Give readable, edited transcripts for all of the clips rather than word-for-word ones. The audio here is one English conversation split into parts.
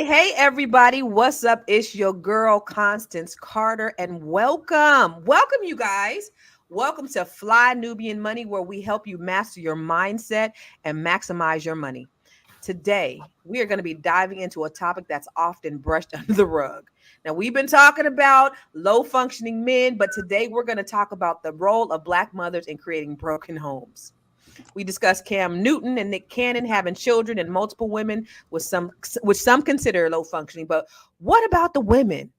Hey, everybody. What's up? It's your girl, Constance Carter, and welcome. Welcome, you guys. Welcome to Fly Nubian Money, where we help you master your mindset and maximize your money. Today, we are going to be diving into a topic that's often brushed under the rug. Now, we've been talking about low functioning men, but today we're going to talk about the role of Black mothers in creating broken homes. We discussed Cam Newton and Nick Cannon having children and multiple women which some consider low functioning. But what about the women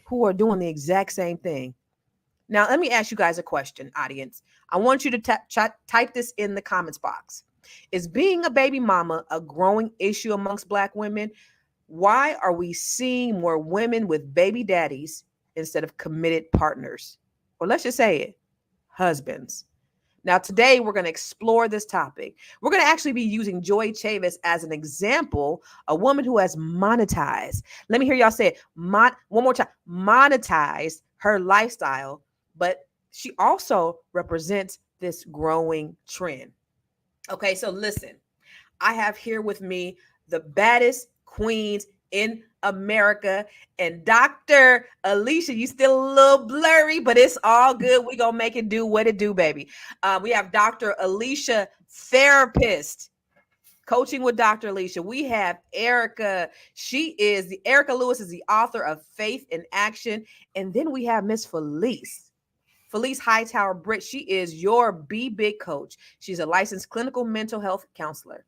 who are doing the exact same thing? Now, let me ask you guys a question, audience. I want you to type this in the comments box. Is being a baby mama a growing issue amongst Black women? Why are we seeing more women with baby daddies instead of committed partners? Or let's just say it, husbands. Now, today we're going to explore this topic. We're going to actually be using Joie Chavis as an example, a woman who has monetized. Let me hear y'all say it one more time. Monetized her lifestyle, but she also represents this growing trend. Okay, so listen, I have here with me the baddest queens in America. And Dr. Alicia, you still a little blurry, but it's all good. We're going to make it do what it do, baby. We have Dr. Alicia, therapist, coaching with Dr. Alicia. We have Erica. Erica Lewis is the author of Faith in Action. And then we have Miss Felice Hightower Britt. She is your Be Big coach. She's a licensed clinical mental health counselor.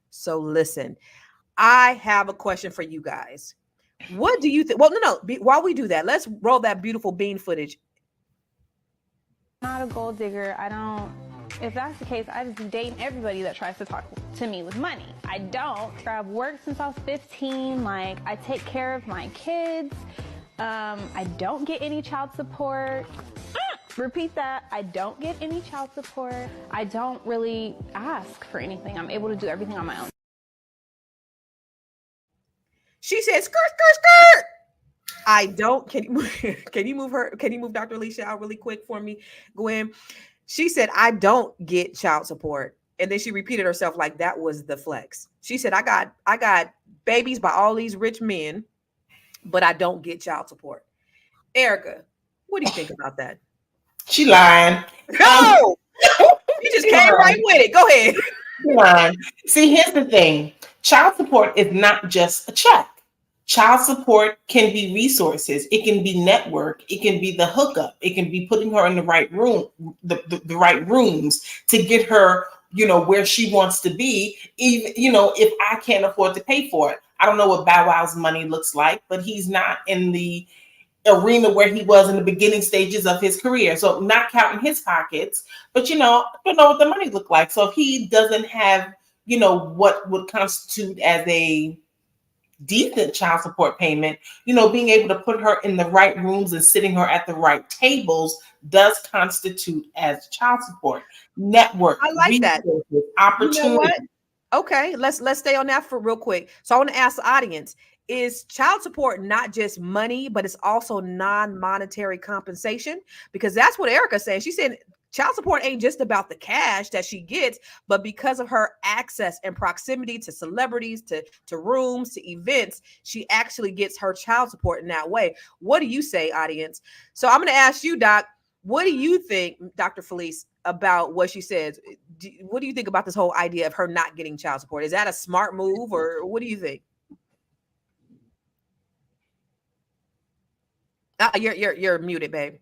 So listen, I have a question for you guys. What do you think? Well, no. While we do that, let's roll that beautiful bean footage. I'm not a gold digger. If that's the case, I just be dating everybody that tries to talk to me with money. I don't. I've worked since I was 15. I take care of my kids. I don't get any child support. Repeat that. I don't get any child support. I don't really ask for anything. I'm able to do everything on my own. She said, skirt, skirt, skirt. I don't. Can you move her? Can you move Dr. Alicia out really quick for me, Gwen? She said, I don't get child support. And then she repeated herself like that was the flex. She said, I got babies by all these rich men, but I don't get child support. Erica, what do you think about that? She lying. No! You just came right with it. Go ahead. She lying. See, here's the thing. Child support is not just a check. Child support can be resources. It can be network. It can be the hookup. It can be putting her in the right room, the right rooms to get her, where she wants to be. Even, if I can't afford to pay for it. I don't know what Bow Wow's money looks like, but he's not in the arena where he was in the beginning stages of his career. So not counting his pockets, but I don't know what the money looked like. So if he doesn't have, what would constitute as a decent child support payment, being able to put her in the right rooms and sitting her at the right tables does constitute as child support. Network, I like that. Opportunity. You know what? Okay, let's stay on that for real quick. So I want to ask the audience, is child support not just money, but it's also non-monetary compensation? Because that's what Erica's saying. She said child support ain't just about the cash that she gets, but because of her access and proximity to celebrities, to rooms, to events, she actually gets her child support in that way. What do you say, audience? So I'm going to ask you, Doc, what do you think, Dr. Felice, about what she says? What do you think about this whole idea of her not getting child support? Is that a smart move, or what do you think? You're muted, babe.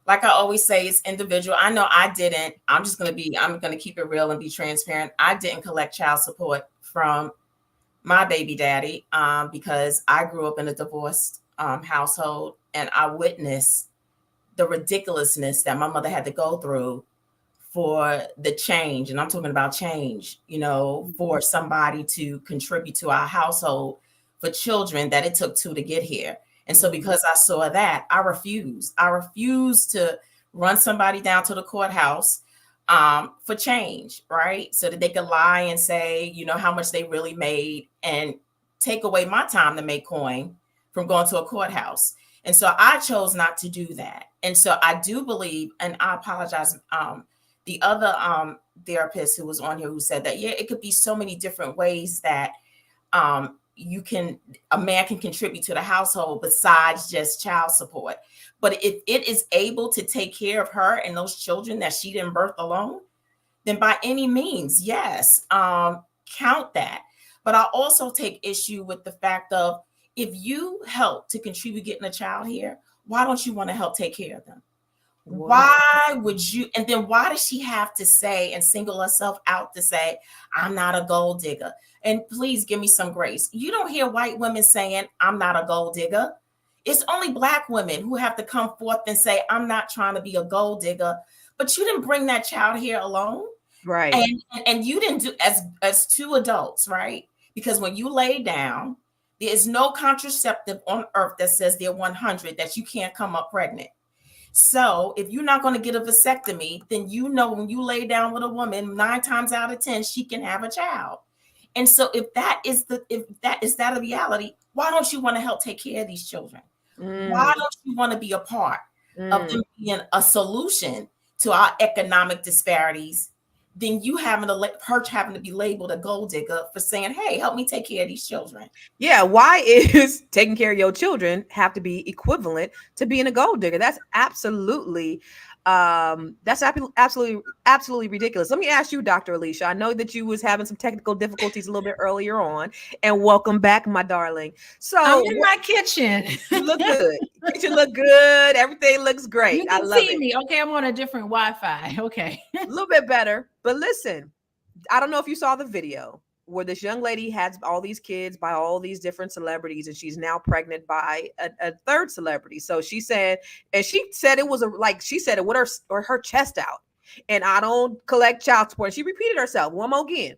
Like I always say, it's individual. I know I didn't. I'm going to keep it real and be transparent. I didn't collect child support from my baby daddy because I grew up in a divorced household, and I witnessed the ridiculousness that my mother had to go through for the change. And I'm talking about change, for somebody to contribute to our household for children that it took two to get here. And so because I saw that, I refused to run somebody down to the courthouse for change, right? So that they could lie and say, how much they really made and take away my time to make coin from going to a courthouse. And so I chose not to do that. And so I do believe, and I apologize, the other therapist who was on here who said that, yeah, it could be so many different ways that a man can contribute to the household besides just child support. But if it is able to take care of her and those children that she didn't birth alone, then by any means, yes, count that. But I also take issue with the fact of, if you help to contribute getting a child here, why don't you want to help take care of them? Why would you? And then why does she have to say and single herself out to say, I'm not a gold digger? And please give me some grace. You don't hear white women saying, I'm not a gold digger. It's only Black women who have to come forth and say, I'm not trying to be a gold digger. But you didn't bring that child here alone. Right. And you didn't do as two adults, right? Because when you lay down, there is no contraceptive on earth that says they're 100 that you can't come up pregnant. So if you're not going to get a vasectomy, then when you lay down with a woman, 9 times out of 10, she can have a child. And so if that is a reality, why don't you want to help take care of these children? Why don't you want to be a part of them being a solution to our economic disparities? Then you having to be labeled a gold digger for saying, hey, help me take care of these children. Yeah. Why is taking care of your children have to be equivalent to being a gold digger? That's absolutely absolutely ridiculous. Let me ask you, Dr. Alicia, I know that you was having some technical difficulties a little bit earlier on, and welcome back, my darling. So I'm in my kitchen. You look good. Kitchen look good. Everything looks great. You can see me. Okay, I'm on a different Wi-Fi. Okay. A little bit better. But listen, I don't know if you saw the video where this young lady has all these kids by all these different celebrities, and she's now pregnant by a third celebrity. So she said it was she said it with her chest out, and I don't collect child support. She repeated herself one more again.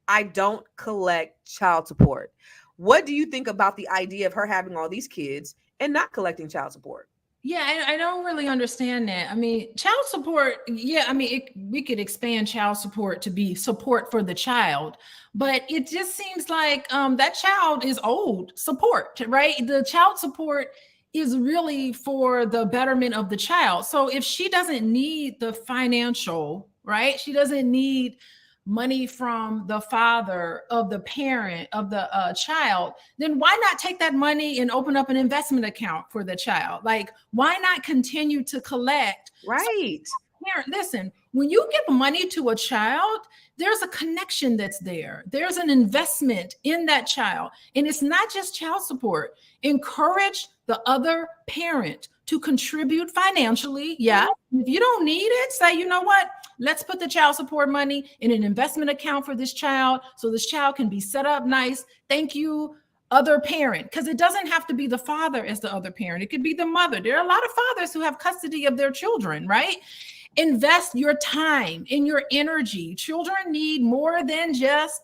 I don't collect child support. What do you think about the idea of her having all these kids and not collecting child support? Yeah, I don't really understand that. I mean, child support, yeah, I mean, we could expand child support to be support for the child, but it just seems like that child is old support, right? The child support is really for the betterment of the child. So if she doesn't need the financial, right? She doesn't need money from the father of the parent of the child, then why not take that money and open up an investment account for the child? Like, why not continue to collect? Right. Parent, listen, when you give money to a child, there's a connection that's there. There's an investment in that child. And it's not just child support. Encourage the other parent to contribute financially. Yeah. If you don't need it, say, you know what? Let's put the child support money in an investment account for this child so this child can be set up nice. Thank you, other parent, because it doesn't have to be the father as the other parent. It could be the mother. There are a lot of fathers who have custody of their children, right? Invest your time and your energy. Children need more than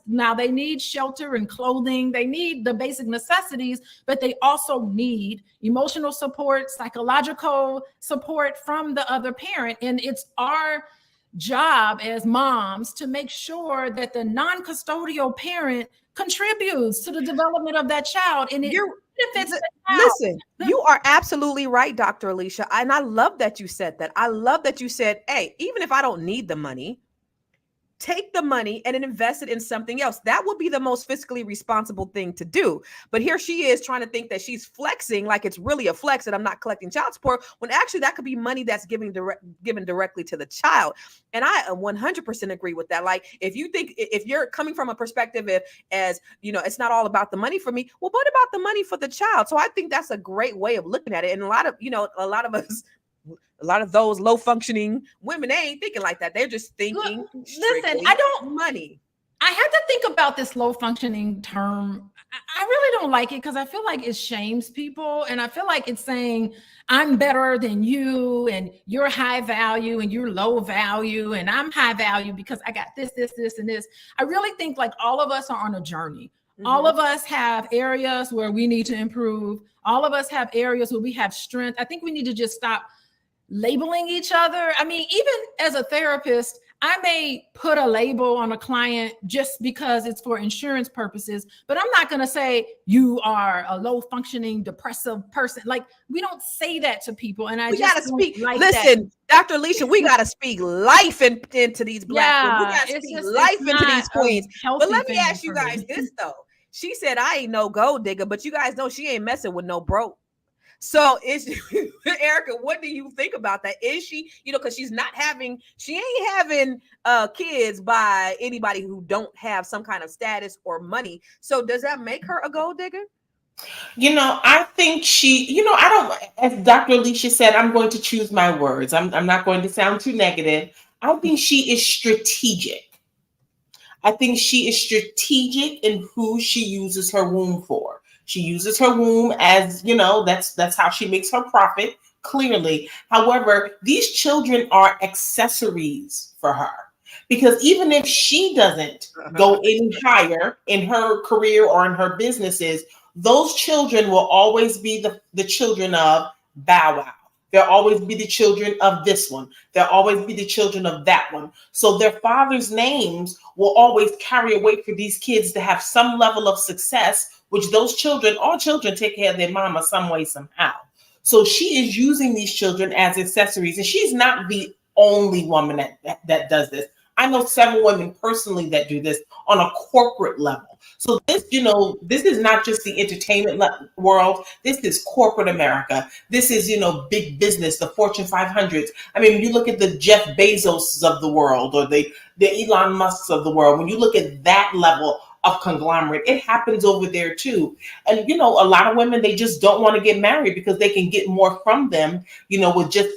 now they need shelter and clothing. They need the basic necessities, but they also need emotional support, psychological support from the other parent. And it's our job as moms to make sure that the non-custodial parent contributes to the development of that child, and it benefits the child. Listen, you are absolutely right, Dr. Alicia, and I love that you said that. I love that you said, hey, even if I don't need the money, take the money and invest it in something else. That would be the most fiscally responsible thing to do. But here she is trying to think that she's flexing like it's really a flex that I'm not collecting child support, when actually that could be money that's given directly to the child. And I 100% agree with that. Like, if you're coming from a perspective as you know, it's not all about the money for me. Well, what about the money for the child? So I think that's a great way of looking at it. And a lot of those low functioning women, they ain't thinking like that. They're just thinking, listen, money. I had to think about this low functioning term. I really don't like it because I feel like it shames people. And I feel like it's saying I'm better than you and you're high value and you're low value and I'm high value because I got this, and this. I really think like all of us are on a journey. Mm-hmm. All of us have areas where we need to improve. All of us have areas where we have strength. I think we need to just stop labeling each other. I mean, even as a therapist, I may put a label on a client just because it's for insurance purposes, but I'm not going to say you are a low functioning depressive person. Like, we don't say that to people. And I got to speak. Like, listen, that. Dr. Alicia, we got to speak life into these Black women. We got to speak life into these queens. But let me ask you guys this though. She said, I ain't no gold digger, but you guys know she ain't messing with no broke. So is Erica, what do you think about that? Is she, because she ain't having kids by anybody who don't have some kind of status or money. So does that make her a gold digger? I think she, I don't, as Dr. Alicia said, I'm going to choose my words. I'm not going to sound too negative. I think she is strategic. I think she is strategic in who she uses her womb for. She uses her womb as, that's how she makes her profit, clearly. However, these children are accessories for her. Because even if she doesn't go any higher in her career or in her businesses, those children will always be the children of Bow Wow. They'll always be the children of this one. They'll always be the children of that one. So their father's names will always carry a weight for these kids to have some level of success, which all children take care of their mama some way, somehow. So she is using these children as accessories. And she's not the only woman that does this. I know several women personally that do this on a corporate level. So this is not just the entertainment world. This is corporate America. This is, big business, the Fortune 500s. I mean, when you look at the Jeff Bezos of the world or the Elon Musks of the world, when you look at that level of conglomerate, it happens over there too. And, a lot of women, they just don't want to get married because they can get more from them, with just,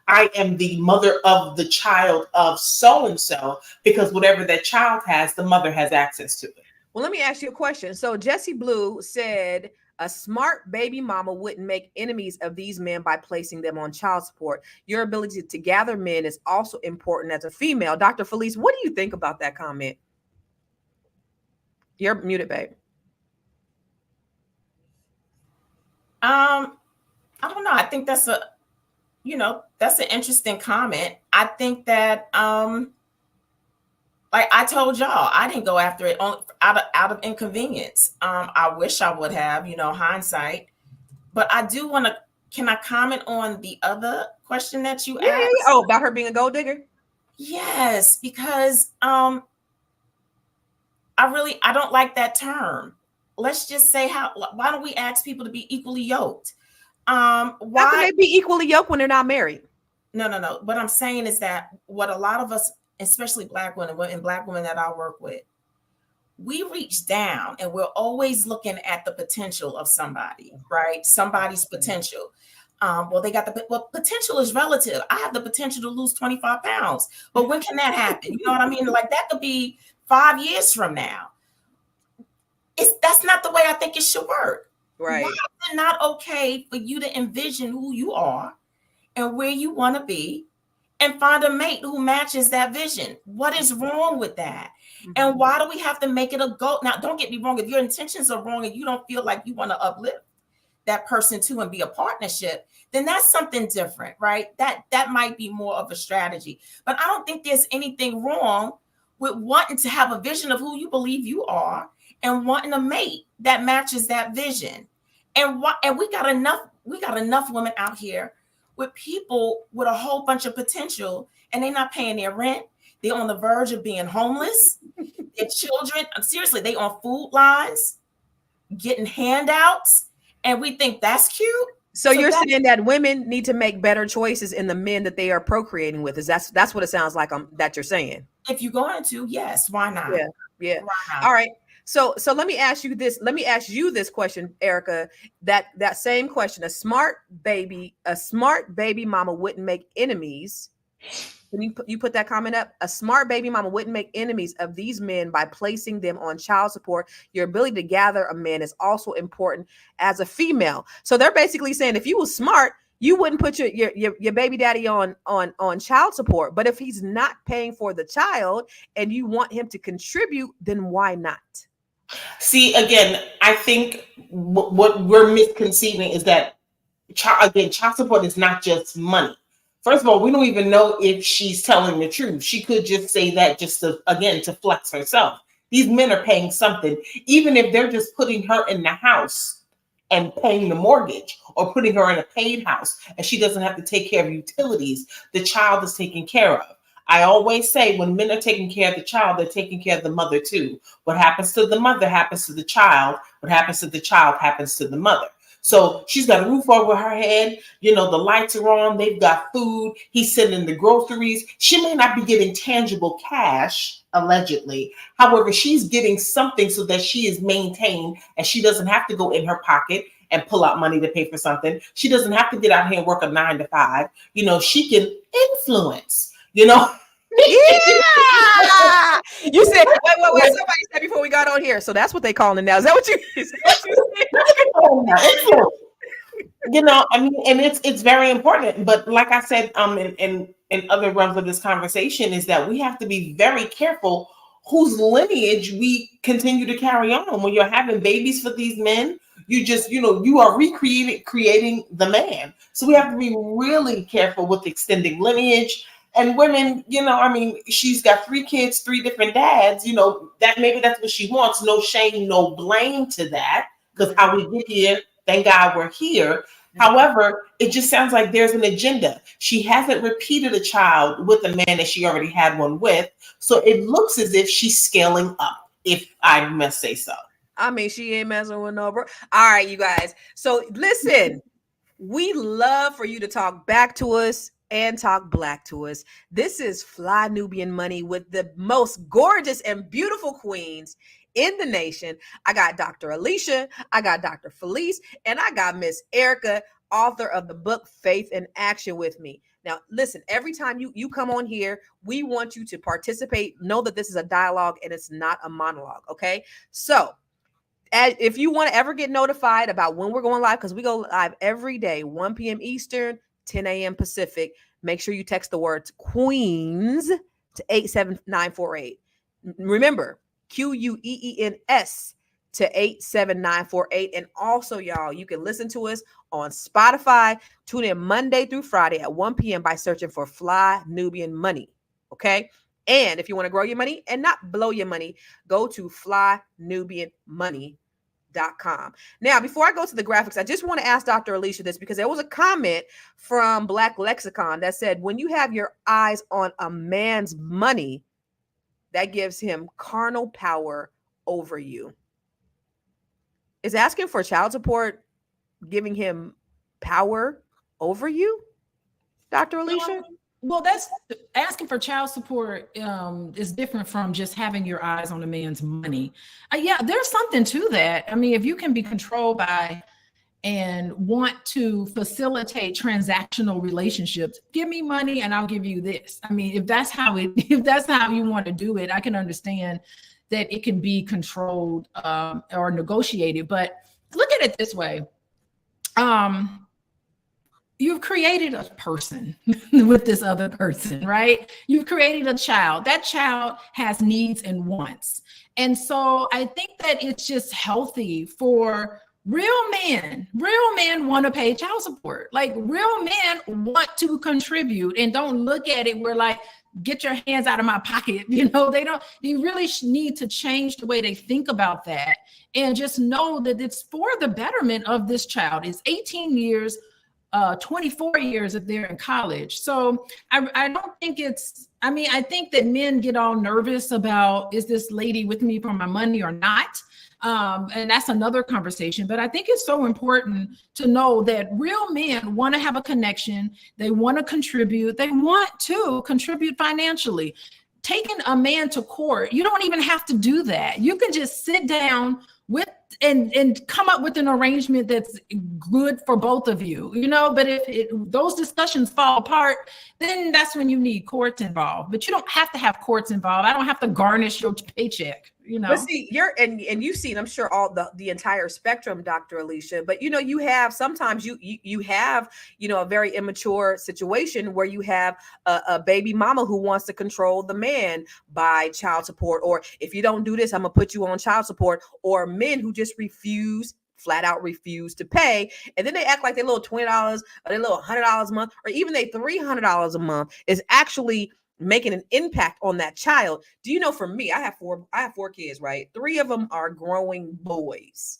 I am the mother of the child of so-and-so, because whatever that child has, the mother has access to it. Well, let me ask you a question. So Jessie Blue said a smart baby mama wouldn't make enemies of these men by placing them on child support. Your ability to gather men is also important as a female. Dr. Felice, what do you think about that comment? You're muted, babe. I don't know. I think that's that's an interesting comment. I think that, like I told y'all, I didn't go after it out of inconvenience. I wish I would have, hindsight. But I do want to. Can I comment on the other question that you asked? Yeah. Oh, about her being a gold digger? Yes, because I don't like that term. Let's just say why don't we ask people to be equally yoked? How can they be equally yoked when they're not married? No. What I'm saying is that what a lot of us, especially Black women and Black women that I work with, we reach down and we're always looking at the potential of somebody, right? Somebody's potential. Potential is relative. I have the potential to lose 25 pounds, but when can that happen? You know what I mean? Like that could be 5 years from now. That's not the way I think it should work. Right. Why is it not okay for you to envision who you are and where you want to be and find a mate who matches that vision? What is wrong with that? Mm-hmm. And why do we have to make it a goal? Now, don't get me wrong. If your intentions are wrong and you don't feel like you want to uplift that person too and be a partnership, then that's something different, right? That might be more of a strategy. But I don't think there's anything wrong with wanting to have a vision of who you believe you are and wanting a mate that matches that vision. And we got enough women out here with people with a whole bunch of potential, and they're not paying their rent. They're on the verge of being homeless. Their children, seriously, they on food lines, getting handouts, and we think that's cute. So you're saying that women need to make better choices in the men that they are procreating with. That's what it sounds like that you're saying. If you're going to, yes, why not? Yeah. Why not? All right. So let me ask you this. Let me ask you this question, Erica. That same question. A smart baby mama wouldn't make enemies. Can you put that comment up? A smart baby mama wouldn't make enemies of these men by placing them on child support. Your ability to gather a man is also important as a female. So they're basically saying if you were smart, you wouldn't put your baby daddy on child support. But if he's not paying for the child and you want him to contribute, then why not? See, again, I think what we're misconceiving is that child support is not just money. First of all, we don't even know if she's telling the truth. She could just say that just to flex herself. These men are paying something, even if they're just putting her in the house and paying the mortgage, or putting her in a paid house and she doesn't have to take care of utilities. The child is taken care of. I always say when men are taking care of the child, they're taking care of the mother too. What happens to the mother happens to the child. What happens to the child happens to the mother. So she's got a roof over her head. You know, the lights are on. They've got food. He's sending the groceries. She may not be getting tangible cash, allegedly. However, she's getting something so that she is maintained and she doesn't have to go in her pocket and pull out money to pay for something. She doesn't have to get out here and work a 9 to 5. You know, she can influence, you know. Yeah. You said, wait. Somebody said before we got on here. So that's what they calling it now. Is that what you Influence. You know, I mean, and it's very important. But like I said, in other realms of this conversation, is that we have to be very careful whose lineage we continue to carry on. When you're having babies for these men, you just, you know, you are creating the man. So we have to be really careful with extending lineage. And women, you know, I mean, she's got 3 kids, 3 different dads, you know, that maybe that's what she wants. No shame, no blame to that, because how we get here, thank God we're here. However, it just sounds like there's an agenda. She hasn't repeated a child with a man that she already had one with. So it looks as if she's scaling up, if I must say so. I mean, she ain't messing with no bro. All right, you guys. So listen, we love for you to talk back to us and talk black to us. This is Fly Nubian Money with the most gorgeous and beautiful queens in the nation. I got Dr. Alicia, I got Dr. Felice, and I got Miss Erica, author of the book Faith in Action with me. Now, listen, every time you come on here, we want you to participate. Know that this is a dialogue and it's not a monologue, okay? So, if you want to ever get notified about when we're going live, because we go live every day, 1 p.m. Eastern, 10 a.m. Pacific, make sure you text the words Queens to 87948. Remember, QUEENS to 87948. And also, y'all, you can listen to us on Spotify. Tune in Monday through Friday at 1 p.m. by searching for Fly Nubian Money. Okay. And if you want to grow your money and not blow your money, go to flynubianmoney.com. Now, before I go to the graphics, I just want to ask Dr. Alicia this, because there was a comment from Black Lexicon that said, when you have your eyes on a man's money, that gives him carnal power over you. Is asking for child support giving him power over you, Dr. Alicia? Well, that's asking for child support is different from just having your eyes on a man's money. Yeah, there's something to that. I mean, if you can be controlled by and want to facilitate transactional relationships, give me money and I'll give you this. I mean, if that's how you want to do it, I can understand that it can be controlled or negotiated. But look at it this way. You've created a person with this other person, right? You've created a child. That child has needs and wants. And so I think that it's just healthy for real men want to pay child support. Like, real men want to contribute and don't look at it where, like, get your hands out of my pocket. You know, you really need to change the way they think about that and just know that it's for the betterment of this child. It's 18 years, 24 years if they're in college. So I don't think I think that men get all nervous about, is this lady with me for my money or not? And that's another conversation. But I think it's so important to know that real men want to have a connection. They want to contribute. They want to contribute financially. Taking a man to court, you don't even have to do that. You can just sit down with and come up with an arrangement that's good for both of you, you know. But if those discussions fall apart, then that's when you need courts involved. But you don't have to have courts involved. I don't have to garnish your paycheck, you know. But see, and you've seen, I'm sure, all the entire spectrum, Dr. Alicia. But you know, you have sometimes you have, you know, a very immature situation where you have a baby mama who wants to control the man by child support, or if you don't do this, I'm gonna put you on child support, or men who just flat out refuse to pay, and then they act like their little $20 or their little $100 a month, or even their $300 a month is actually making an impact on that child. Do you know, for me, I have four kids, right? 3 of them are growing boys.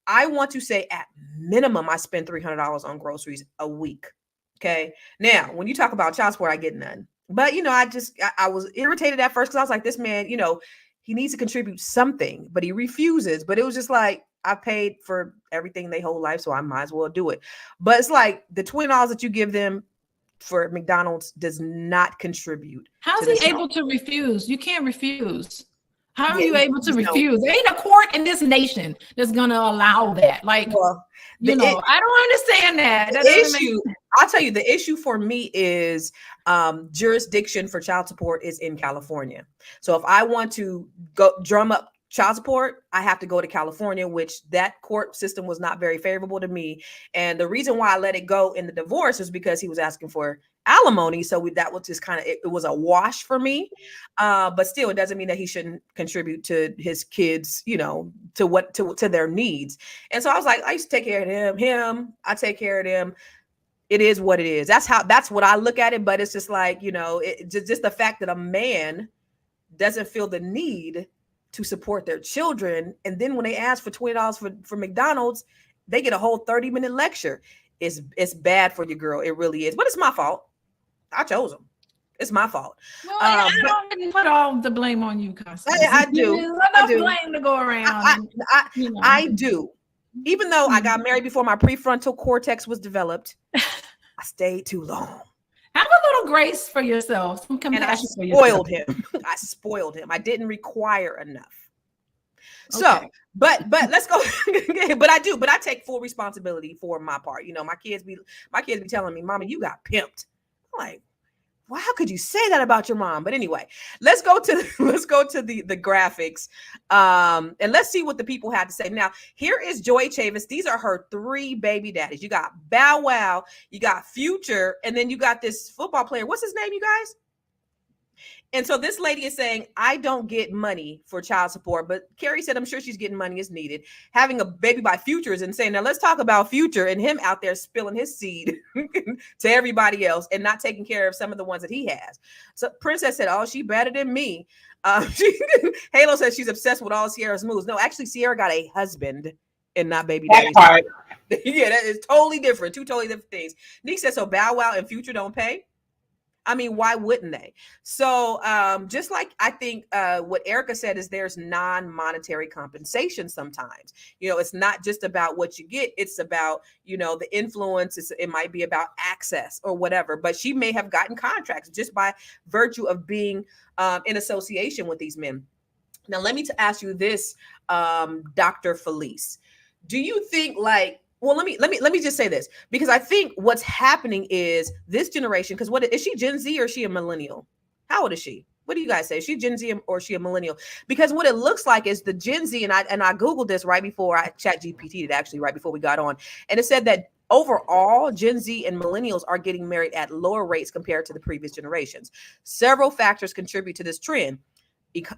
I want to say at minimum, I spend $300 on groceries a week. Okay. Now, when you talk about child support, I get none. But I was irritated at first because I was like, this man, he needs to contribute something, but he refuses. But it was just like, I paid for everything their whole life, so I might as well do it. But it's like the $20 that you give them for McDonald's does not contribute. How's to he the able to refuse? You can't refuse. How are Yeah, you able to no. refuse? There ain't a court in this nation that's going to allow that. Like, Well, I don't understand that. That the doesn't make issue, sense. I'll tell you, the issue for me is jurisdiction for child support is in California. So if I want to go drum up child support, I have to go to California, which that court system was not very favorable to me. And the reason why I let it go in the divorce is because he was asking for alimony. So that was just kind of, it was a wash for me. But still, it doesn't mean that he shouldn't contribute to his kids, to their needs. And so I was like, I used to take care of I take care of them. It is what it is. That's what I look at it. But it's just like, just the fact that a man doesn't feel the need to support their children. And then when they ask for $20 for McDonald's, they get a whole 30-minute lecture. It's bad for your girl. It really is. But it's my fault. I chose him. It's my fault. Well, I don't put all the blame on you, Constance. I do. There's enough blame to go around. I do. Even though I got married before my prefrontal cortex was developed, I stayed too long. Have a little grace for yourself. Some compassion for yourself. I spoiled him. I didn't require enough. So, but let's go. But I take full responsibility for my part. My kids be telling me, Mama, you got pimped. I'm like, well, how could you say that about your mom? But anyway, let's go to the graphics, and let's see what the people had to say. Now, here is Joie Chavis. These are her 3 baby daddies. You got Bow Wow, you got Future, and then you got this football player. What's his name, you guys? And so this lady is saying, I don't get money for child support, but Carrie said, I'm sure she's getting money as needed. Having a baby by Future is insane. Now let's talk about Future and him out there spilling his seed to everybody else and not taking care of some of the ones that he has. So Princess said, oh, she better than me. Halo says she's obsessed with all Sierra's moves. No, actually Sierra got a husband and not baby daddy. Yeah, that is totally different. 2 totally different things. Nick says, so Bow Wow and Future don't pay? I mean, why wouldn't they? So just like I think what Erica said is there's non-monetary compensation sometimes. It's not just about what you get. It's about, the influence. It might be about access or whatever. But she may have gotten contracts just by virtue of being in association with these men. Now, let me ask you this, Dr. Felice. Do you think well, let me just say this, because I think what's happening is this generation, because what is she, Gen Z or is she a millennial? How old is she? What do you guys say? Is she Gen Z or is she a millennial? Because what it looks like is the Gen Z, and I Googled this right before I ChatGPT'd actually right before we got on, and it said that overall Gen Z and millennials are getting married at lower rates compared to the previous generations. Several factors contribute to this trend: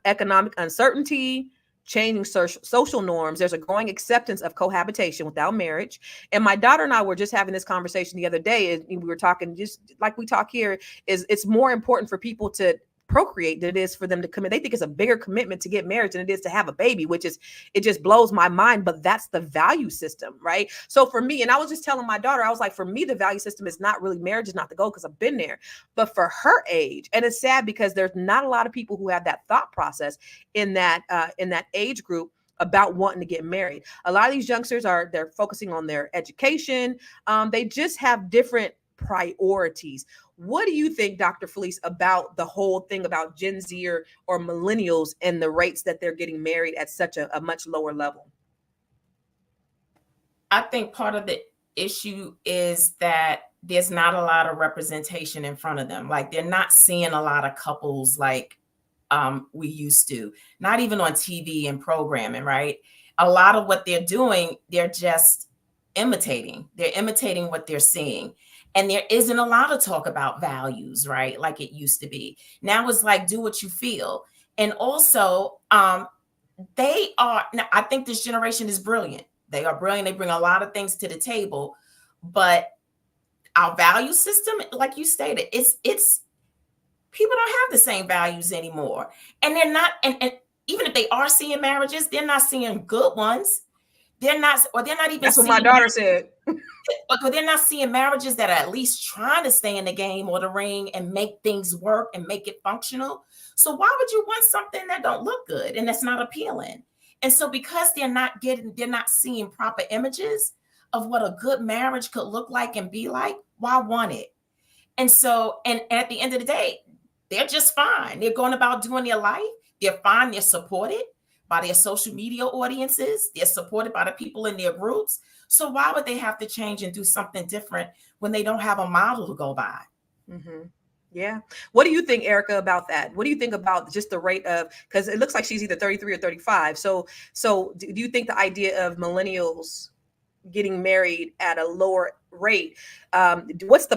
economic uncertainty, changing social norms. There's a growing acceptance of cohabitation without marriage. And my daughter and I were just having this conversation the other day, and we were talking just like we talk here, is it's more important for people to procreate than it is for them to commit. They think it's a bigger commitment to get married than it is to have a baby, it just blows my mind. But that's the value system, right? So for me, and I was just telling my daughter, I was like, for me, the value system is not really marriage is not the goal, because I've been there. But for her age, and it's sad because there's not a lot of people who have that thought process in that age group about wanting to get married. A lot of these youngsters they're focusing on their education. They just have different priorities. What do you think, Dr. Felice, about the whole thing about Gen Z or millennials and the rates that they're getting married at such a much lower level? I think part of the issue is that there's not a lot of representation in front of them. Like, they're not seeing a lot of couples like we used to, not even on TV and programming, right? A lot of what they're doing, they're just imitating. They're imitating what they're seeing. And there isn't a lot of talk about values, right? Like it used to be. Now it's like, do what you feel. And also, now, I think this generation is brilliant. They are brilliant. They bring a lot of things to the table. But our value system, like you stated, it's people don't have the same values anymore. And they're not, and even if they are seeing marriages, they're not seeing good ones. they're not even That's what my daughter said. but they're not seeing marriages that are at least trying to stay in the game or the ring and make things work and make it functional. So why would you want something that don't look good and that's not appealing? And so because they're not seeing proper images of what a good marriage could look like and be like, why want it? And so, and at the end of the day, they're just fine. They're going about doing their life. They're fine. They're supported by their social media audiences. They're supported by the people in their groups. So why would they have to change and do something different when they don't have a model to go by? Mm-hmm. Yeah. What do you think, Erica, about that? What do you think about just the rate of, because it looks like she's either 33 or 35. So do you think the idea of millennials getting married at a lower rate, what's the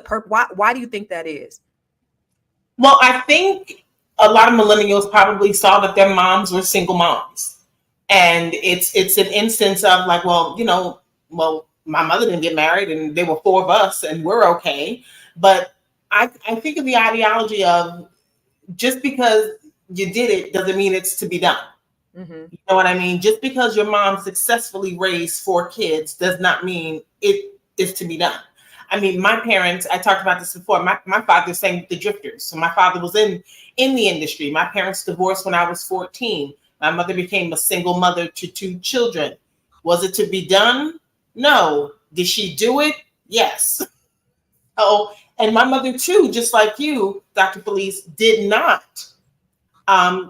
why do you think that is? Well, I think a lot of millennials probably saw that their moms were single moms. And it's an instance of like, well, my mother didn't get married and there were 4 of us and we're okay. But I think of the ideology of just because you did it doesn't mean it's to be done. Mm-hmm. You know what I mean? Just because your mom successfully raised 4 kids does not mean it is to be done. I mean, my parents, I talked about this before, my father sang with the Drifters. So my father was in the industry. My parents divorced when I was 14. My mother became a single mother to 2 children. Was it to be done? No. Did she do it? Yes. Oh, and my mother too, just like you, Dr. Felice, did not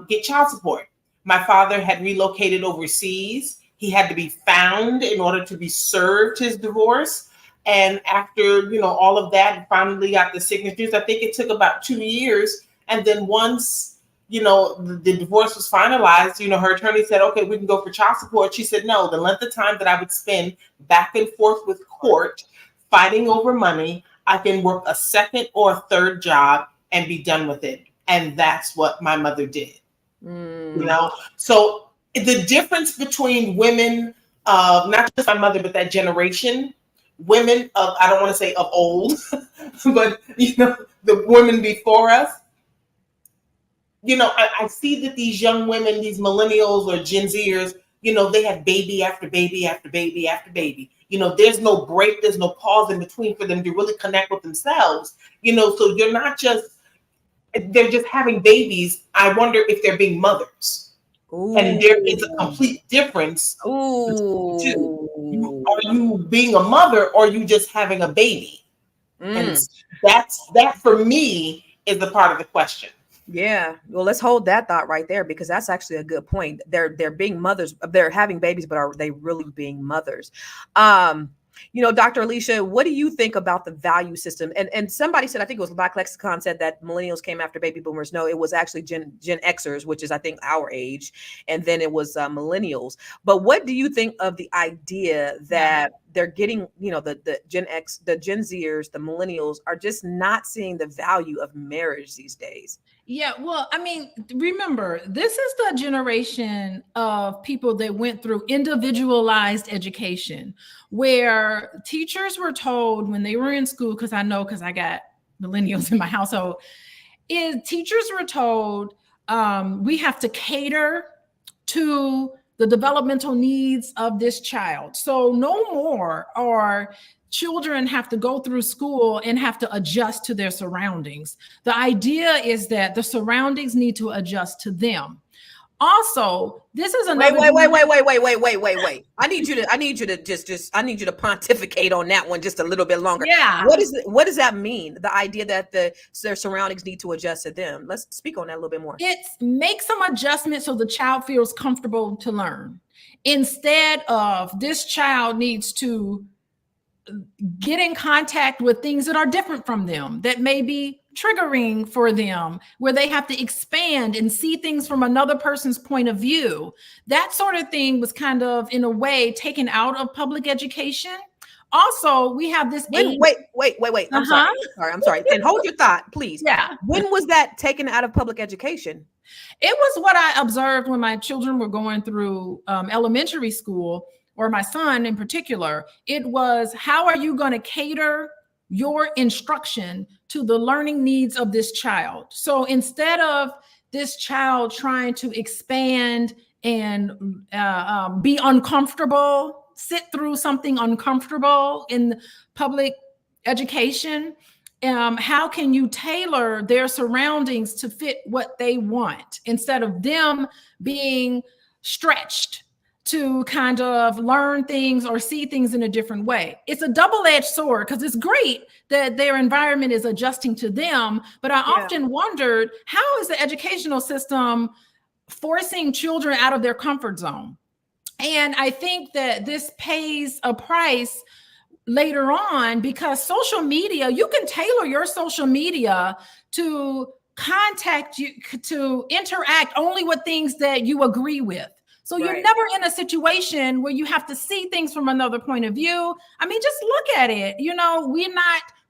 get child support. My father had relocated overseas. He had to be found in order to be served his divorce. And after, all of that, finally got the signatures. I think it took about 2 years. And then once, the divorce was finalized, her attorney said, okay, we can go for child support. She said, no, the length of time that I would spend back and forth with court fighting over money, I can work a second or a third job and be done with it. And that's what my mother did. So the difference between women, not just my mother, but that generation, women of, I don't want to say of old, but, the women before us, I see that these young women, these millennials or Gen Zers, they have baby after baby after baby after baby. There's no break, there's no pause in between for them to really connect with themselves. So you're not just, they're just having babies. I wonder if they're being mothers. Ooh. And there is a complete difference. Ooh. Are you being a mother or are you just having a baby? And that for me is the part of the question. Yeah. Well, let's hold that thought right there, because that's actually a good point. They're being mothers, they're having babies, but are they really being mothers? Dr. Alicia, what do you think about the value system? And somebody said, I think it was Black Lexicon said that millennials came after baby boomers. No, it was actually Gen Xers, which is, I think, our age. And then it was millennials. But what do you think of the idea that they're getting, the Gen X, the Gen Zers, the millennials are just not seeing the value of marriage these days? Yeah, well, I mean, remember, this is the generation of people that went through individualized education, where teachers were told when they were in school, because I got millennials in my household, teachers were told we have to cater to the developmental needs of this child. So no more are children have to go through school and have to adjust to their surroundings. The idea is that the surroundings need to adjust to them. Also, this is another. Wait. I need you to pontificate on that one just a little bit longer. Yeah. What does that mean? The idea that their surroundings need to adjust to them. Let's speak on that a little bit more. It makes some adjustments so the child feels comfortable to learn, instead of this child needs to get in contact with things that are different from them, that may be triggering for them, where they have to expand and see things from another person's point of view. That sort of thing was kind of, in a way, taken out of public education. Also, we have this. Wait. I'm sorry. And hold your thought, please. Yeah. When was that taken out of public education? It was what I observed when my children were going through elementary school, or my son in particular. It was, how are you going to cater your instruction to the learning needs of this child? So instead of this child trying to expand and be uncomfortable sit through something uncomfortable in public education, how can you tailor their surroundings to fit what they want instead of them being stretched to kind of learn things or see things in a different way? It's a double-edged sword, because it's great that their environment is adjusting to them. But I often wondered, how is the educational system forcing children out of their comfort zone? And I think that this pays a price later on, because social media, you can tailor your social media to contact you, to interact only with things that you agree with. So you're never in a situation where you have to see things from another point of view. I mean, just look at it. You know,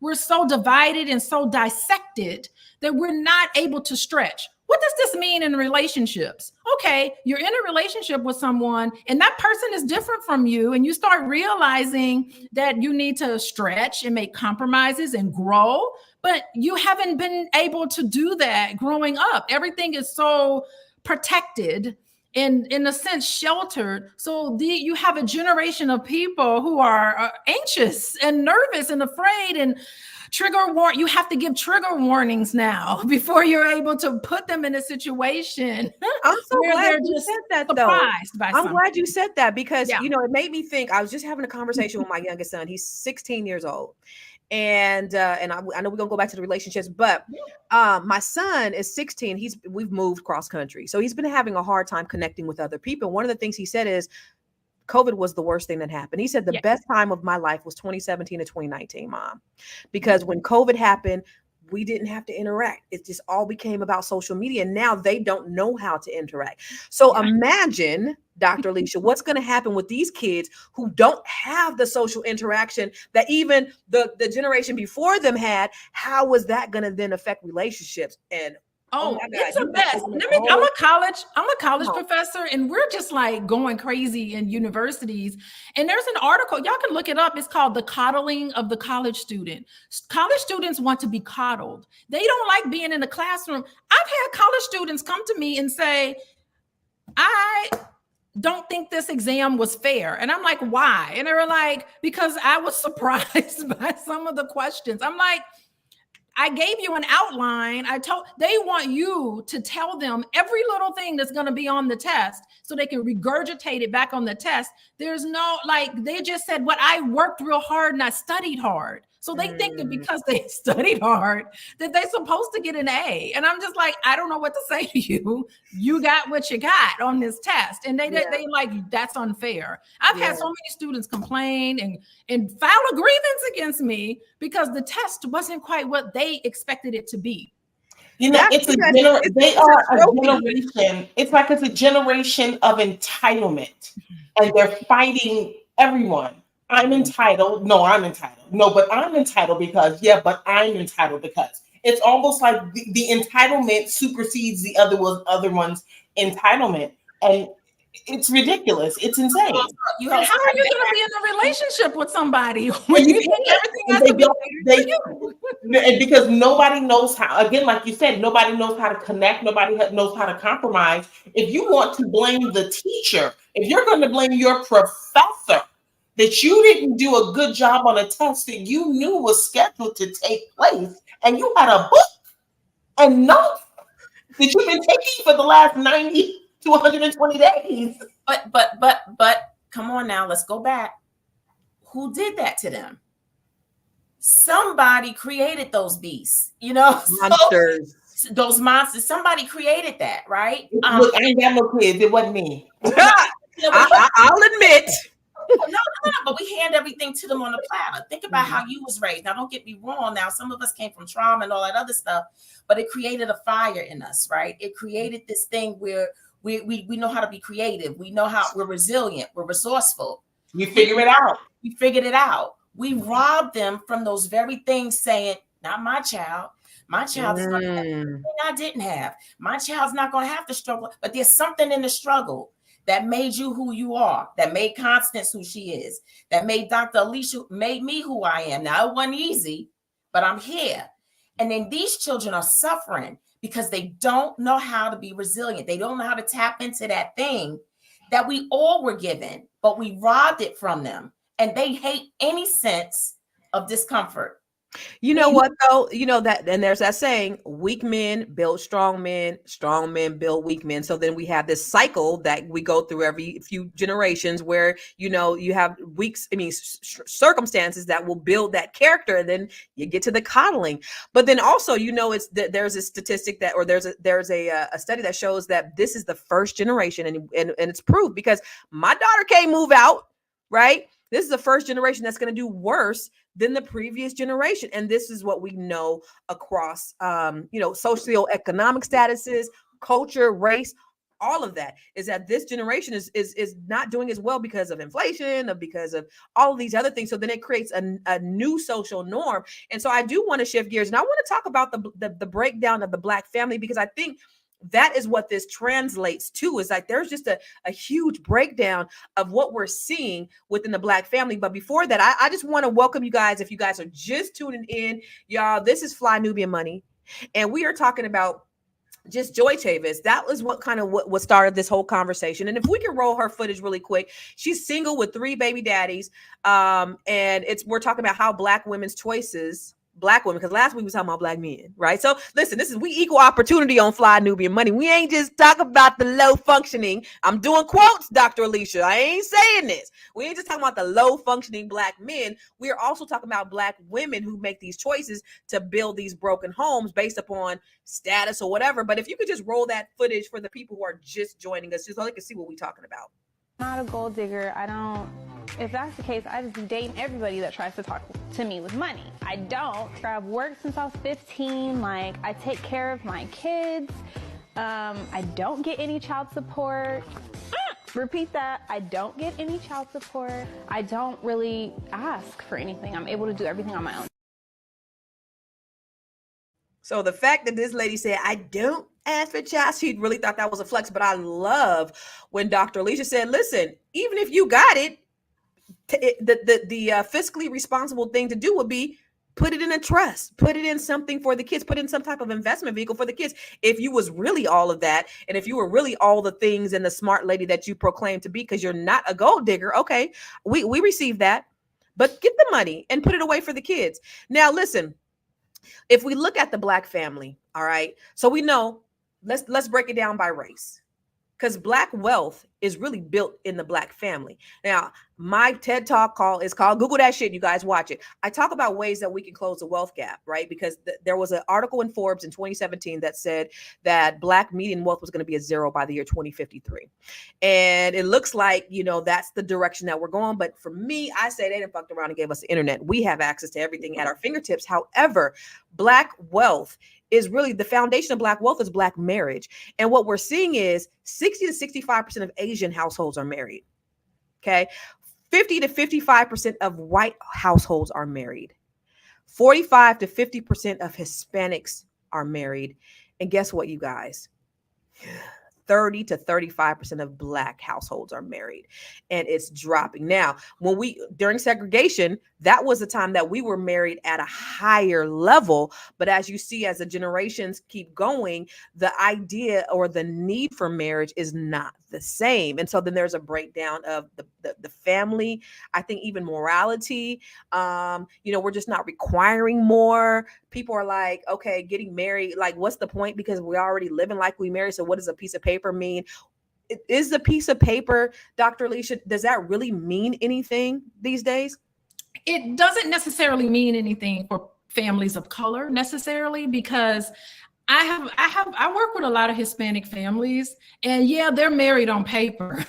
we're so divided and so dissected that we're not able to stretch. What does this mean in relationships? Okay, you're in a relationship with someone and that person is different from you, and you start realizing that you need to stretch and make compromises and grow, but you haven't been able to do that growing up. Everything is so protected and, in a sense, sheltered. So you have a generation of people who are anxious and nervous and afraid, and you have to give trigger warnings now before you're able to put them in a situation. I'm so where glad they're you just said that, though. surprised by I'm something. glad you said that, because Yeah. you know, it made me think. I was just having a conversation with my youngest son. He's 16 years old. And I know we're gonna go back to the relationships, but my son is 16. We've moved cross country, so he's been having a hard time connecting with other people. One of the things he said is, COVID was the worst thing that happened. He said the best time of my life was 2017 to 2019, Mom, because when COVID happened, we didn't have to interact. It just all became about social media. And now they don't know how to interact. So imagine, Dr. Alicia, what's going to happen with these kids who don't have the social interaction that even the generation before them had. How was that going to then affect relationships? And oh my God, it's a mess. I'm a college professor, and we're just like going crazy in universities. And there's an article, y'all can look it up. It's called The Coddling of the College Student. College students want to be coddled. They don't like being in the classroom. I've had college students come to me and say, I don't think this exam was fair. And I'm like, why? And they were like, because I was surprised by some of the questions. I'm like, I gave you an outline. They want you to tell them every little thing that's going to be on the test so they can regurgitate it back on the test. There's no, they just said, what, I worked real hard and I studied hard. So they think that because they studied hard, that they're supposed to get an A. And I'm just like, I don't know what to say to you. You got what you got on this test. And they like, that's unfair. I've had so many students complain and file a grievance against me because the test wasn't quite what they expected it to be. You know, it's a generation. It's like it's a generation of entitlement, and they're fighting everyone. I'm entitled. No, I'm entitled. No, but I'm entitled because, but I'm entitled because. It's almost like the entitlement supersedes the other one's entitlement. And it's ridiculous. It's insane. How are you going to be in a relationship with somebody when you think everything has to be because nobody knows how, again, like you said, nobody knows how to connect. Nobody knows how to compromise. If you want to blame the teacher, if you're going to blame your professor, that you didn't do a good job on a test that you knew was scheduled to take place, and you had a book and notes that you've been taking for the last 90 to 120 days. But come on now, let's go back. Who did that to them? Somebody created those beasts, monsters. Those monsters. Somebody created that, right? Look, I ain't got no kids. It wasn't me. I'll admit. No, but we hand everything to them on a platter. Think about how you was raised. Now, don't get me wrong. Now, some of us came from trauma and all that other stuff, but it created a fire in us, right? It created this thing where we know how to be creative. We know how we're resilient. We're resourceful. You figure it out. We figured it out. We robbed them from those very things, saying, not my child. My child is going to have something I didn't have. My child's not going to have to struggle, but there's something in the struggle that made you who you are, that made Constance who she is, that made Dr. Alicia, made me who I am. Now, it wasn't easy, but I'm here. And then these children are suffering because they don't know how to be resilient. They don't know how to tap into that thing that we all were given, but we robbed it from them. And they hate any sense of discomfort. You know what though? You know that, and there's that saying, weak men build strong men build weak men. So then we have this cycle that we go through every few generations where, you know, you have circumstances that will build that character, and then you get to the coddling. But then also, you know, there's a statistic that, or there's a study that shows that this is the first generation, and it's proved, because my daughter can't move out, right? This is the first generation that's going to do worse than the previous generation. And this is what we know across, you know, socioeconomic statuses, culture, race, all of that, is that this generation is not doing as well because of inflation, or because of all of these other things. So then it creates a new social norm. And so I do want to shift gears, and I want to talk about the breakdown of the Black family, because I think that is what this translates to, is like there's just a huge breakdown of what we're seeing within the Black family. But before that, I just want to welcome you guys. If you guys are just tuning in, y'all, this is Fly Nubian Money, and we are talking about just Joie Chavis. That was what started this whole conversation. And if we can roll her footage really quick, she's single with 3 baby daddies, and we're talking about how Black women's choices, Black women, because last week we was talking about Black men, right? So listen, we equal opportunity on Fly Nubian Money. We ain't just talking about the low functioning. I'm doing quotes, Dr. Alicia. I ain't saying this. We ain't just talking about the low functioning Black men. We are also talking about Black women who make these choices to build these broken homes based upon status or whatever. But if you could just roll that footage for the people who are just joining us, just so they can see what we're talking about. I'm not a gold digger. If that's the case, I just be dating everybody that tries to talk to me with money. I don't. I've worked since I was 15. Like, I take care of my kids. I don't get any child support. Repeat that. I don't get any child support. I don't really ask for anything. I'm able to do everything on my own. So the fact that this lady said, I don't ask for child, she really thought that was a flex. But I love when Dr. Alicia said, listen, even if you got it, the fiscally responsible thing to do would be put it in a trust, put it in something for the kids, put in some type of investment vehicle for the kids. If you was really all of that, and if you were really all the things and the smart lady that you proclaim to be, because you're not a gold digger, okay, we receive that, but get the money and put it away for the kids. Now, listen, if we look at the Black family, all right, so we know, let's break it down by race, because Black wealth is really built in the Black family. Now, my TED Talk is called Google that shit. You guys watch it. I talk about ways that we can close the wealth gap, right? Because there was an article in Forbes in 2017 that said that Black median wealth was going to be at 0 by the year 2053. And it looks like, you know, that's the direction that we're going. But for me, I say they done fucked around and gave us the internet. We have access to everything at our fingertips. However, Black wealth is really, the foundation of Black wealth is Black marriage. And what we're seeing is 60 to 65% of Asian households are married. Okay. 50 to 55% of white households are married. 45 to 50% of Hispanics are married. And guess what, you guys? 30 to 35% of Black households are married, and it's dropping. Now, during segregation, that was the time that we were married at a higher level. But as you see, as the generations keep going, the idea or the need for marriage is not the same. And so then there's a breakdown of the family. I think even morality, we're just not requiring more. People are like, okay, getting married, like, what's the point? Because we're already living like we married. So what does a piece of paper mean? Is the piece of paper, Dr. Alicia, does that really mean anything these days? It doesn't necessarily mean anything for families of color necessarily, because I work with a lot of Hispanic families, and yeah, they're married on paper,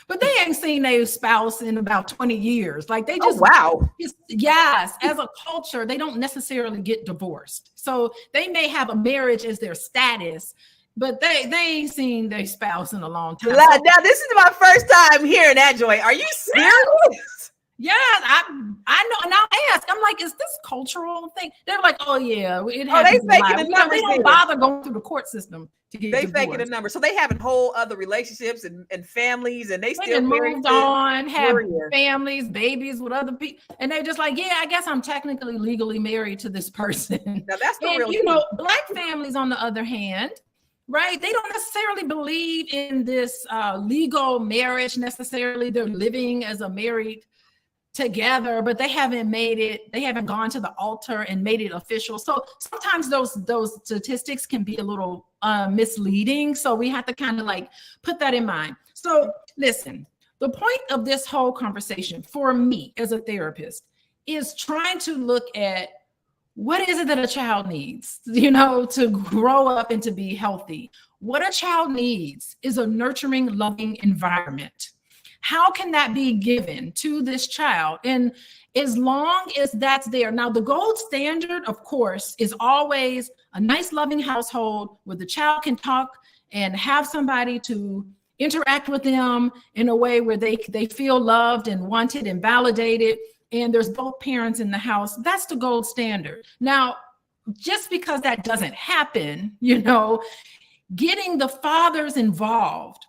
but they ain't seen their spouse in about 20 years. Like, they just, oh, wow. Yes, as a culture, they don't necessarily get divorced. So they may have a marriage as their status, but they ain't seen their spouse in a long time. Now, this is my first time hearing that, Joy. Are you serious? Yes, I know. And I'll ask, I'm like, is this cultural thing? They're like, oh yeah, it happens. They faking the numbers. They don't bother going through the court system to get divorced. Faking the number. So they having whole other relationships and families, and they still moved on, have families, babies with other people, and they're just like, yeah, I guess I'm technically legally married to this person. Now that's the and, real. Black families, on the other hand, right? They don't necessarily believe in this legal marriage necessarily. They're living as a married together, but they haven't gone to the altar and made it official. So sometimes those statistics can be a little misleading. So we have to kind of like put that in mind. So listen, the point of this whole conversation for me as a therapist is trying to look at what is it that a child needs, to grow up and to be healthy. What a child needs is a nurturing, loving environment. How can that be given to this child? And as long as that's there. Now, the gold standard, of course, is always a nice, loving household where the child can talk and have somebody to interact with them in a way where they feel loved and wanted and validated. And there's both parents in the house. That's the gold standard. Now, just because that doesn't happen, getting the fathers involved.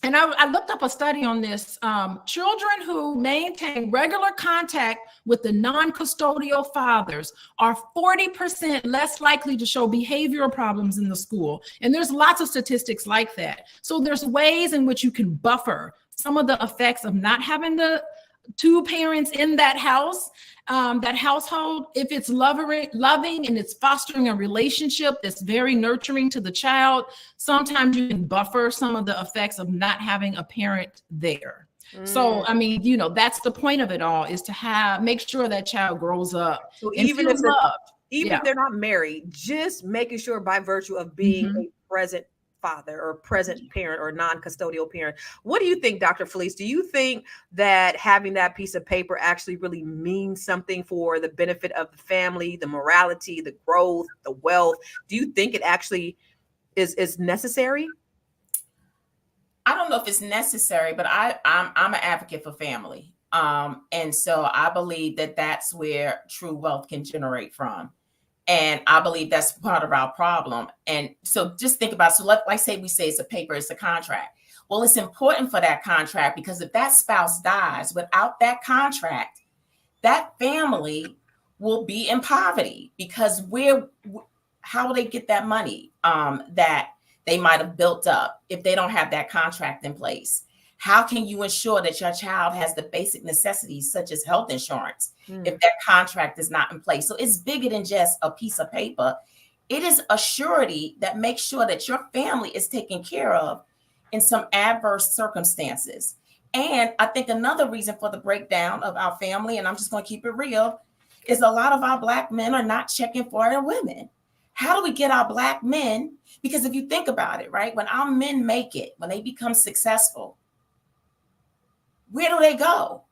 And I looked up a study on this. Children who maintain regular contact with the non-custodial fathers are 40% less likely to show behavioral problems in the school. And there's lots of statistics like that. So there's ways in which you can buffer some of the effects of not having the two parents in that house, that household. If it's loving and it's fostering a relationship that's very nurturing to the child, sometimes you can buffer some of the effects of not having a parent there. So, I mean, that's the point of it all, is to make sure that child grows up. So and even feels if loved. if they're not married, just making sure by virtue of being a present father or present parent or non-custodial parent. What do you think, Dr. Felice? Do you think that having that piece of paper actually really means something for the benefit of the family, the morality, the growth, the wealth? Do you think it actually is necessary? I don't know if it's necessary, but I'm an advocate for family. And so I believe that that's where true wealth can generate from. And I believe that's part of our problem. And so just think about, like say we say it's a paper, it's a contract. Well, it's important for that contract, because if that spouse dies without that contract, that family will be in poverty, because how will they get that money that they might have built up if they don't have that contract in place? How can you ensure that your child has the basic necessities such as health insurance if that contract is not in place? So it's bigger than just a piece of paper. It is a surety that makes sure that your family is taken care of in some adverse circumstances. And I think another reason for the breakdown of our family, and I'm just going to keep it real, is a lot of our Black men are not checking for their women. How do we get our Black men? Because if you think about it, right, when our men make it, when they become successful, where do they go?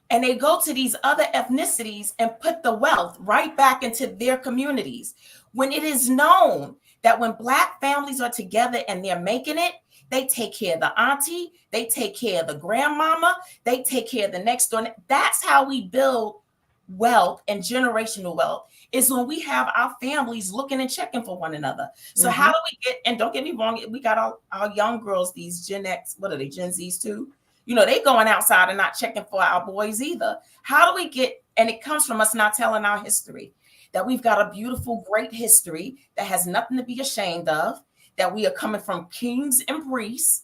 And they go to these other ethnicities and put the wealth right back into their communities. When it is known that when Black families are together and they're making it, they take care of the auntie, they take care of the grandmama, they take care of the next door. That's how we build wealth and generational wealth, is when we have our families looking and checking for one another. So how do we get, and don't get me wrong, we got our young girls, these Gen X, what are they, Gen Zs too? They going outside and not checking for our boys either. How do we get, and it comes from us not telling our history, that we've got a beautiful, great history that has nothing to be ashamed of, that we are coming from kings and priests,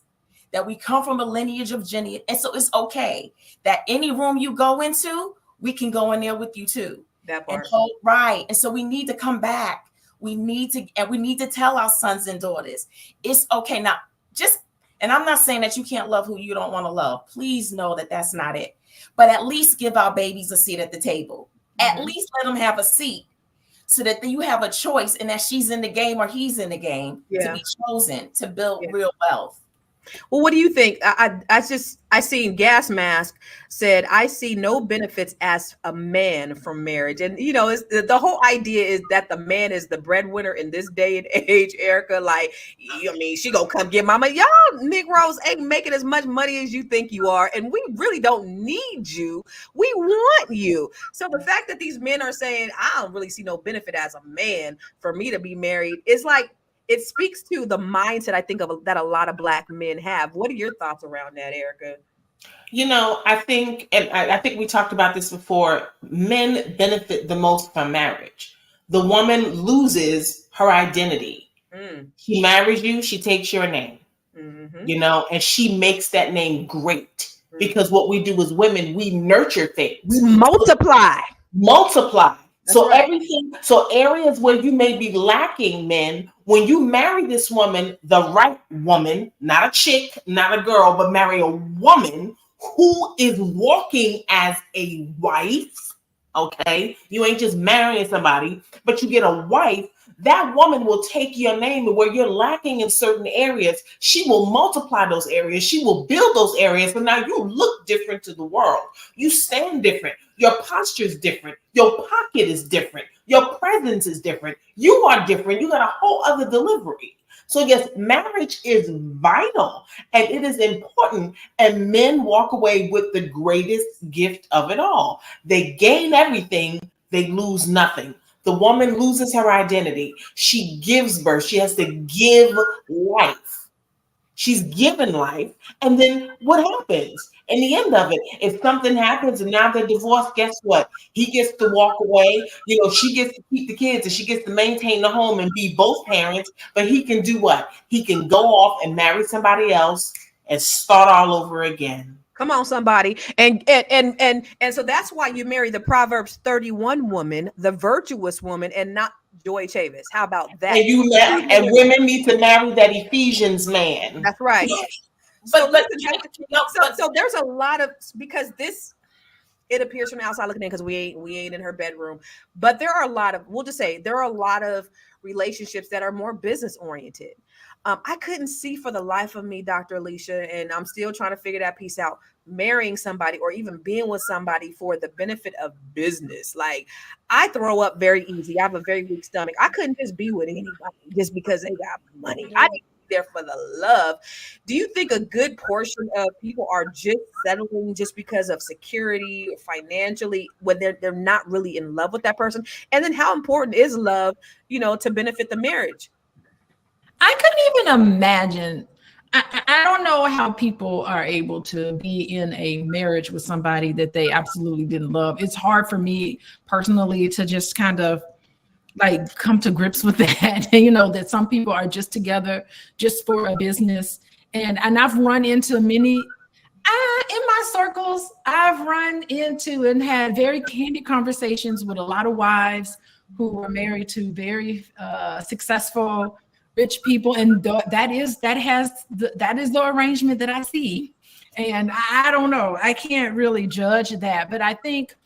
that we come from a lineage of Jenny. And so it's okay that any room you go into, we can go in there with you too. That part. Right. And so we need to come back. We need to tell our sons and daughters, it's okay. Now, and I'm not saying that you can't love who you don't want to love. Please know that that's not it. But at least give our babies a seat at the table. At least let them have a seat, so that you have a choice, and that she's in the game or he's in the game to be chosen to build real wealth. Well, what do you think? I seen Gas Mask said, I see no benefits as a man from marriage. And, it's, the whole idea is that the man is the breadwinner in this day and age, Erica. Like, she gonna come get mama. Y'all Negroes ain't making as much money as you think you are. And we really don't need you. We want you. So the fact that these men are saying, I don't really see no benefit as a man for me to be married, is like, it speaks to the mindset, I think, that a lot of Black men have. What are your thoughts around that, Erica? I think we talked about this before. Men benefit the most from marriage. The woman loses her identity. Mm. She marries you, she takes your name, Mm-hmm. and she makes that name great. Mm. Because what we do as women, we nurture things. We multiply. Multiply. That's So right. everything, so areas where you may be lacking, men, when you marry this woman, the right woman, not a chick, not a girl, but marry a woman who is walking as a wife, okay? You ain't just marrying somebody, but you get a wife. That woman will take your name, and where you're lacking in certain areas, she will multiply those areas. She will build those areas. So now you look different to the world. You stand different. Your posture is different. Your pocket is different. Your presence is different. You are different. You got a whole other delivery. So yes, marriage is vital and it is important. And men walk away with the greatest gift of it all. They gain everything. They lose nothing. The woman loses her identity. She gives birth. She has to give life. She's given life. And then what happens? In the end of it, if something happens and now they're divorced, guess what? He gets to walk away. She gets to keep the kids and she gets to maintain the home and be both parents. But he can do what? He can go off and marry somebody else and start all over again. Come on, somebody. And so that's why you marry the Proverbs 31 woman, the virtuous woman, and not Joie Chavis. How about that? And women need to marry that Ephesians man. That's right. So there's a lot of, because this, it appears from the outside looking in, because we ain't in her bedroom, but there are a lot of, we'll just say there are a lot of relationships that are more business oriented. I couldn't see for the life of me, Dr. Alicia, and I'm still trying to figure that piece out, marrying somebody or even being with somebody for the benefit of business. Like, I throw up very easy. I have a very weak stomach. I couldn't just be with anybody just because they got money. I need to be there for the love. Do you think a good portion of people are just settling just because of security or financially, when they're not really in love with that person? And then how important is love, to benefit the marriage? I couldn't even imagine. I don't know how people are able to be in a marriage with somebody that they absolutely didn't love. It's hard for me personally to just kind of like come to grips with that. That some people are just together just for a business. And I've run into many in my circles. I've run into and had very candid conversations with a lot of wives who were married to very successful rich people, and that is the arrangement that I see. And I don't know, I can't really judge that, but I think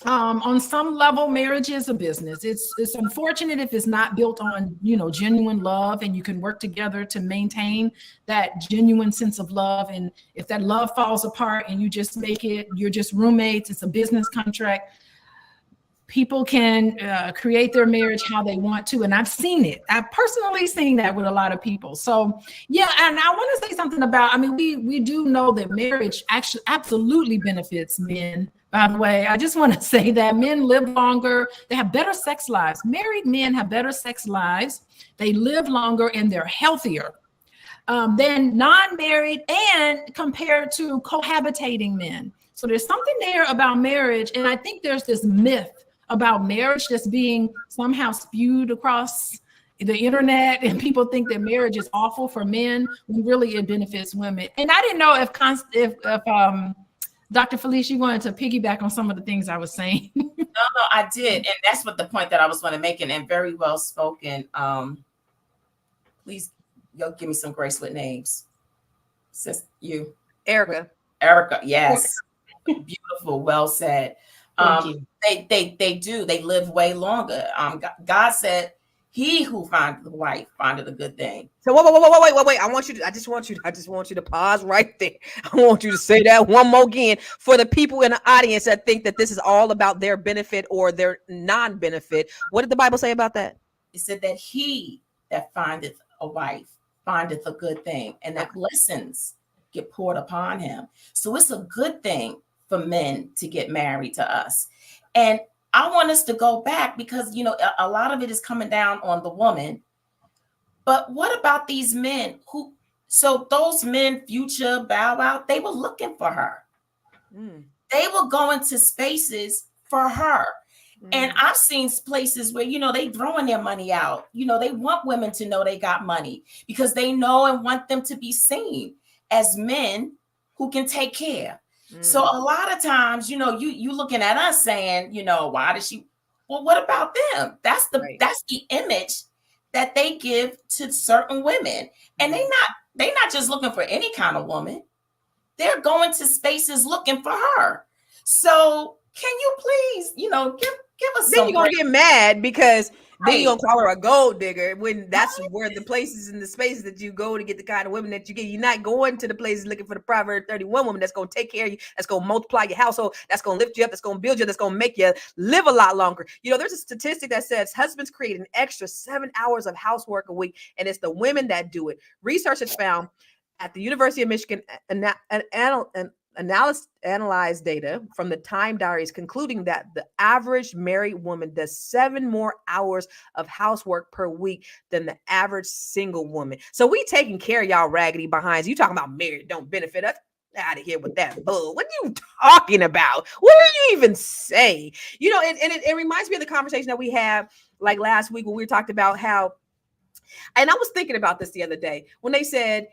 on some level, marriage is a business. It's unfortunate if it's not built on genuine love, and you can work together to maintain that genuine sense of love. And if that love falls apart and you're just roommates, it's a business contract. People can create their marriage how they want to. And I've seen it. I've personally seen that with a lot of people. So yeah, and I want to say something about, we do know that marriage actually absolutely benefits men. By the way, I just want to say that men live longer. They have better sex lives. Married men have better sex lives. They live longer and they're healthier than non-married, and compared to cohabitating men. So there's something there about marriage. And I think there's this myth about marriage that's being somehow spewed across the internet, and people think that marriage is awful for men when really it benefits women. And I didn't know if Dr. Felicia, you wanted to piggyback on some of the things I was saying. No, I did. And that's what the point that I was going to make, and very well spoken. Please, y'all give me some grace with names. Sis, you. Erica, yes. Beautiful, well said. They do. They live way longer. God said, "He who findeth a wife findeth a good thing." So wait. I just want you to pause right there. I want you to say that one more again for the people in the audience that think that this is all about their benefit or their non-benefit. What did the Bible say about that? It said that he that findeth a wife findeth a good thing, and that blessings get poured upon him. So it's a good thing for men to get married to us. And I want us to go back, because a lot of it is coming down on the woman. But what about these men so those men, Future, Bow Wow, they were looking for her. They were going to spaces for her. And I've seen places where, they throwing their money out. They want women to know they got money because they know and want them to be seen as men who can take care. So a lot of times, you looking at us saying, why does she? Well, what about them? That's the image that they give to certain women. And they're not just looking for any kind of woman. They're going to spaces looking for her. So can you please, give us then you're gonna get mad because then you're Right. gonna call her a gold digger when that's where the places and the spaces that you go to get the kind of women that you get. You're not going to the places looking for the Proverb 31 woman that's gonna take care of you, that's gonna multiply your household, that's gonna lift you up, that's gonna build you, that's gonna make you live a lot longer. There's a statistic that says husbands create an extra 7 hours of housework a week, and it's the women that do it. Research has found at the University of Michigan analyzed data from the Time Diaries, concluding that the average married woman does 7 more hours of housework per week than the average single woman. So we taking care of y'all raggedy behinds. You talking about married don't benefit us? Out of here with that bull. What are you talking about? What do you even say? It reminds me of the conversation that we had like last week when we talked about how, and I was thinking about this the other day when they said,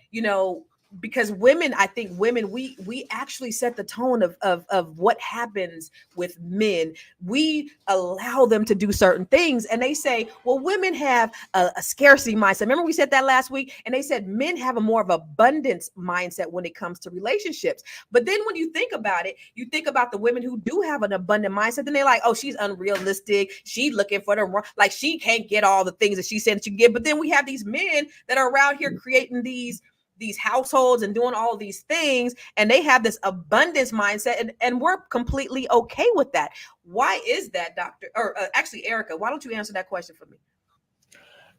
because women, I think women, we actually set the tone of what happens with men. We allow them to do certain things, and they say, well, women have a scarcity mindset. Remember we said that last week, and they said men have a more of abundance mindset when it comes to relationships. But then when you think about it, you think about the women who do have an abundant mindset, then they're like, oh, she's unrealistic. She's looking for like she can't get all the things that she said she can get. But then we have these men that are around here creating these households and doing all of these things, and they have this abundance mindset, and we're completely okay with that. Why is that, Doctor? Or actually, Erica, why don't you answer that question for me?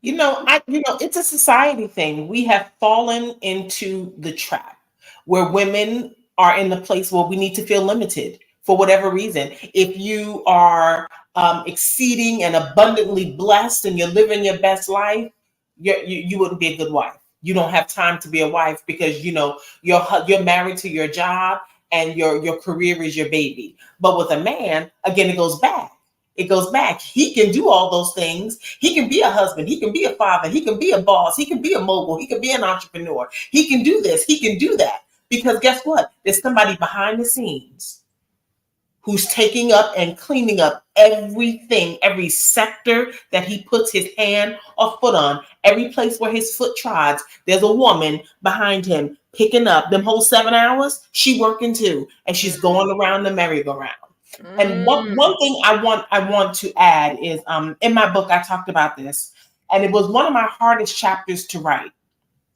It's a society thing. We have fallen into the trap where women are in the place where we need to feel limited for whatever reason. If you are exceeding and abundantly blessed and you're living your best life, you wouldn't be a good wife. You don't have time to be a wife because you're married to your job and your career is your baby. But with a man, again, it goes back. It goes back. He can do all those things. He can be a husband. He can be a father. He can be a boss. He can be a mogul. He can be an entrepreneur. He can do this. He can do that. Because guess what? There's somebody behind the scenes who's taking up and cleaning up everything, every sector that he puts his hand or foot on, every place where his foot trods. There's a woman behind him picking up them whole 7 hours. She working too, and she's going around the merry-go-round. And one thing I want to add is in my book I talked about this, and it was one of my hardest chapters to write.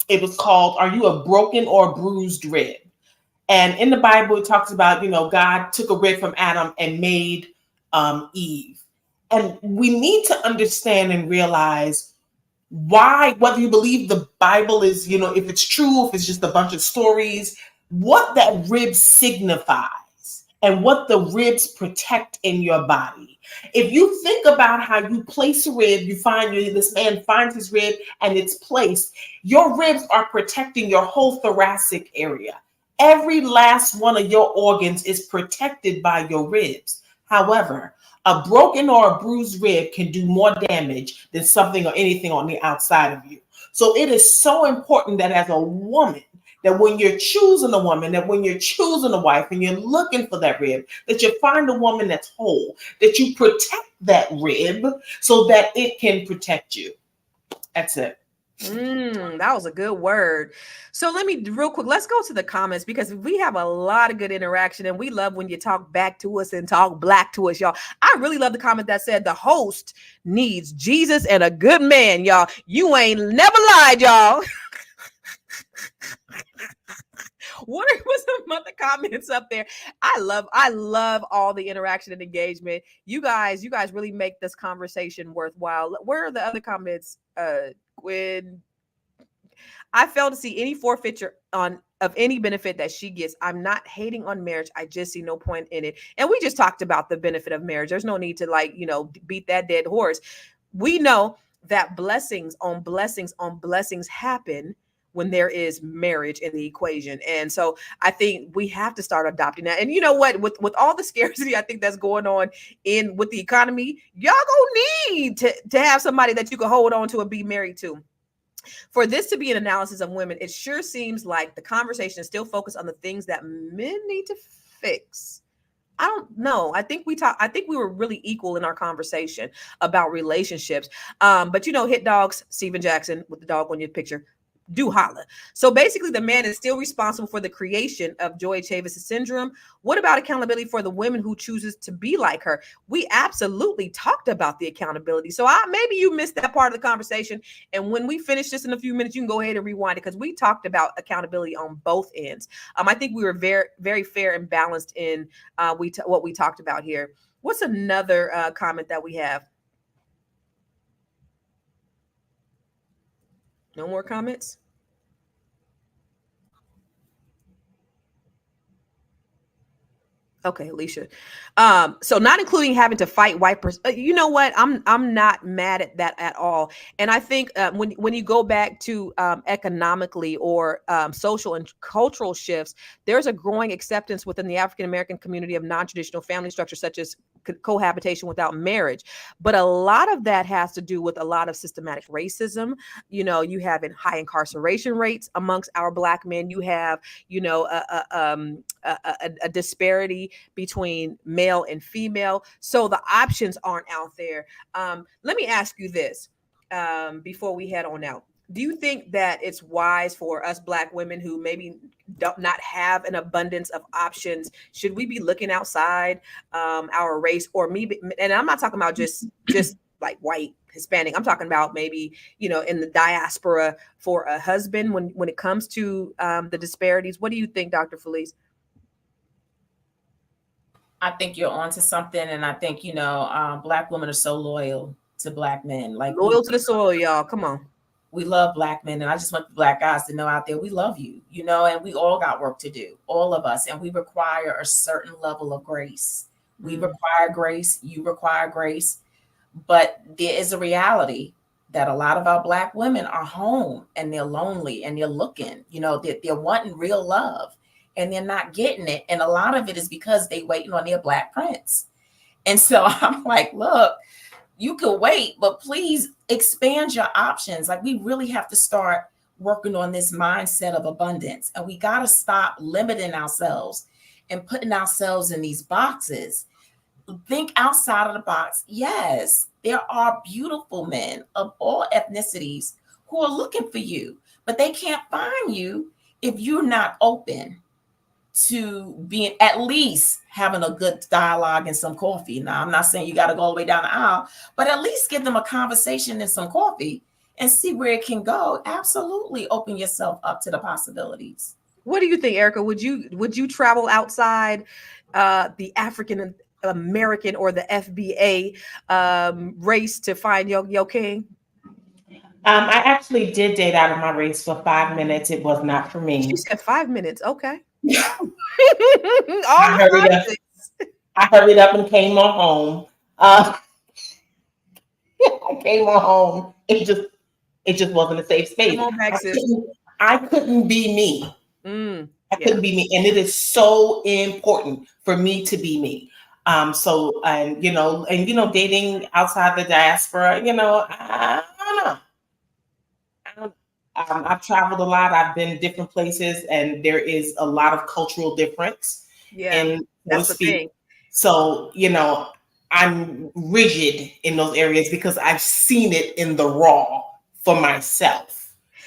It was called "Are You a Broken or Bruised Rib?" And in the Bible, it talks about, God took a rib from Adam and made Eve. And we need to understand and realize why, whether you believe the Bible is, if it's true, if it's just a bunch of stories, what that rib signifies and what the ribs protect in your body. If you think about how you place a rib, this man finds his rib and it's placed, your ribs are protecting your whole thoracic area. Every last one of your organs is protected by your ribs. However, a broken or a bruised rib can do more damage than something or anything on the outside of you. So it is so important that as a woman, that when you're choosing a woman, that when you're choosing a wife and you're looking for that rib, that you find a woman that's whole, that you protect that rib so that it can protect you. That's it. That was a good word. So real quick, let's go to the comments because we have a lot of good interaction and we love when you talk back to us and talk black to us, y'all. I really love the comment that said the host needs Jesus and a good man, y'all. You ain't never lied, y'all. What was some other comments up there? I love all the interaction and engagement. You guys really make this conversation worthwhile. Where are the other comments? Gwen, I fail to see any forfeiture of any benefit that she gets. I'm not hating on marriage. I just see no point in it. And we just talked about the benefit of marriage. There's no need to beat that dead horse. We know that blessings on blessings on blessings happen when there is marriage in the equation. And so I think we have to start adopting that. And you know what, with all the scarcity I think that's going on in with the economy, y'all gonna need to have somebody that you can hold on to and be married to. For this to be an analysis of women, it sure seems like the conversation is still focused on the things that men need to fix. I don't know. I think we were really equal in our conversation about relationships. But hit dogs, Steven Jackson with the dog on your picture, do holla. So basically, the man is still responsible for the creation of Joie Chavis syndrome. What about accountability for the women who chooses to be like her? We absolutely talked about the accountability. So maybe you missed that part of the conversation. And when we finish this in a few minutes, you can go ahead and rewind it because we talked about accountability on both ends. I think we were very, very fair and balanced in what we talked about here. What's another comment that we have? No more comments? Okay, Alicia. So not including having to fight wipers. You know what? I'm not mad at that at all. And I think when you go back to economically or social and cultural shifts, there's a growing acceptance within the African American community of non-traditional family structures such as cohabitation without marriage. But a lot of that has to do with a lot of systematic racism. You have high incarceration rates amongst our Black men. You have a disparity between male and female. So the options aren't out there. Let me ask you this before we head on out. Do you think that it's wise for us Black women who maybe don't not have an abundance of options? Should we be looking outside our race, or maybe? And I'm not talking about just like white, Hispanic. I'm talking about maybe in the diaspora for a husband when it comes to the disparities. What do you think, Dr. Felice? I think you're onto something, and I think Black women are so loyal to Black men, like loyal to the soil, y'all. Come on, we love Black men, and I just want the Black guys to know out there we love you, and we all got work to do, all of us, and we require a certain level of grace. We require grace. You require grace, but there is a reality that a lot of our Black women are home and they're lonely and they're looking, they're wanting real love. And they're not getting it. And a lot of it is because they waiting on their Black prince. And so I'm like, look, you can wait, but please expand your options. Like, we really have to start working on this mindset of abundance. And we got to stop limiting ourselves and putting ourselves in these boxes. Think outside of the box. Yes, there are beautiful men of all ethnicities who are looking for you, but they can't find you if you're not open to being at least having a good dialogue and some coffee. Now, I'm not saying you got to go all the way down the aisle, but at least give them a conversation and some coffee and see where it can go. Absolutely open yourself up to the possibilities. What do you think, Erica? Would you travel outside the African American or the FBA race to find your king? I actually did date out of my race for 5 minutes. It was not for me. She said 5 minutes. Okay. I hurried up and came on home. I came on home. It just wasn't a safe space. I couldn't be me. I couldn't be me, and it is so important for me to be me. Dating outside the diaspora, I don't know. I've traveled a lot. I've been different places, and there is a lot of cultural difference. Yeah, and that's the thing. So, I'm rigid in those areas because I've seen it in the raw for myself.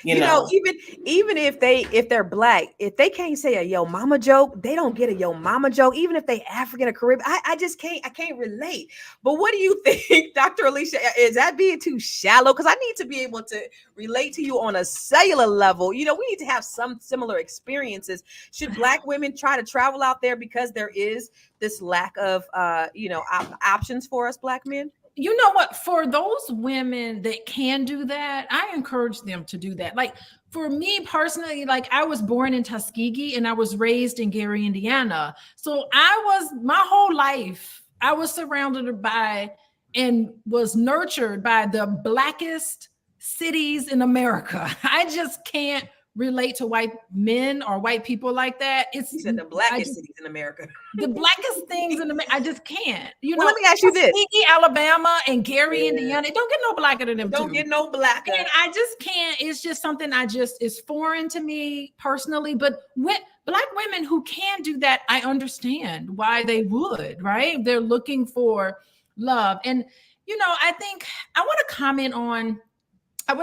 Even if they're Black, if they can't say a yo mama joke, they don't get a yo mama joke. Even if they African or Caribbean, I can't relate. But what do you think, Dr. Alicia? Is that being too shallow? Because I need to be able to relate to you on a cellular level. We need to have some similar experiences. Should Black women try to travel out there because there is this lack of options for us Black men? You know what? For those women that can do that, I encourage them to do that. Like, for me personally, like, I was born in Tuskegee and I was raised in Gary, Indiana. So my whole life, I was surrounded by and was nurtured by the Blackest cities in America. I just can't relate to white men or white people like that. You said the blackest cities in America. The blackest things in America. I just can't. Well, let me ask you this. Tuskegee, Alabama, and Gary, Indiana. It don't get no blacker than them. Don't get no blacker. And I just can't. It's just something is foreign to me personally. But with Black women who can do that, I understand why they would, right? They're looking for love. And, I think I would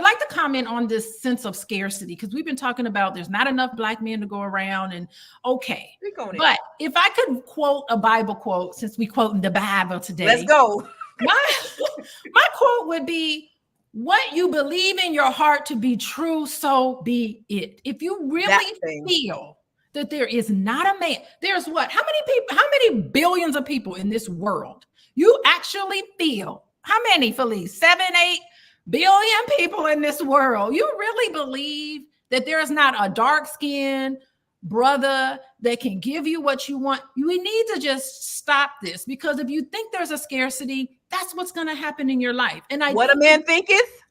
like to comment on this sense of scarcity, because we've been talking about there's not enough Black men to go around, and okay. But if I could quote a Bible quote, since we quoting the Bible today. Let's go. My quote would be, what you believe in your heart to be true, so be it. If you really feel that there is not a man, there's what? How many billions of people in this world? You actually feel, how many, Felice? 7, 8 billion people in this world. You really believe that there's not a dark-skinned brother that can give you what you want? We need to just stop this, because if you think there's a scarcity, that's what's going to happen in your life. And what a man thinketh,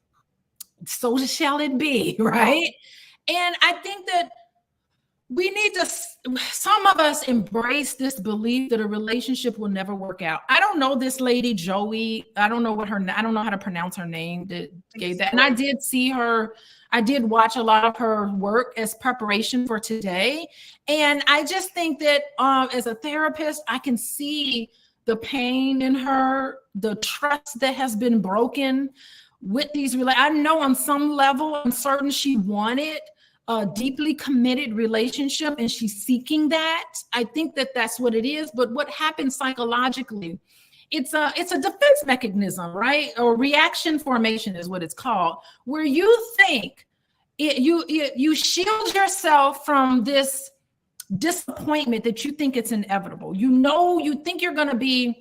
so shall it be, right? And I think that we need to, some of us embrace this belief that a relationship will never work out. I don't know this lady, Joie. I don't know how to pronounce her name that gave that. And I did see her. I did watch a lot of her work as preparation for today. And I just think that as a therapist, I can see the pain in her, the trust that has been broken with these. I know on some level, I'm certain she wanted a deeply committed relationship, and she's seeking that. I think that that's what it is. But what happens psychologically, it's a defense mechanism, right? Or reaction formation is what it's called, where you think you shield yourself from this disappointment that you think it's inevitable. You think you're going to be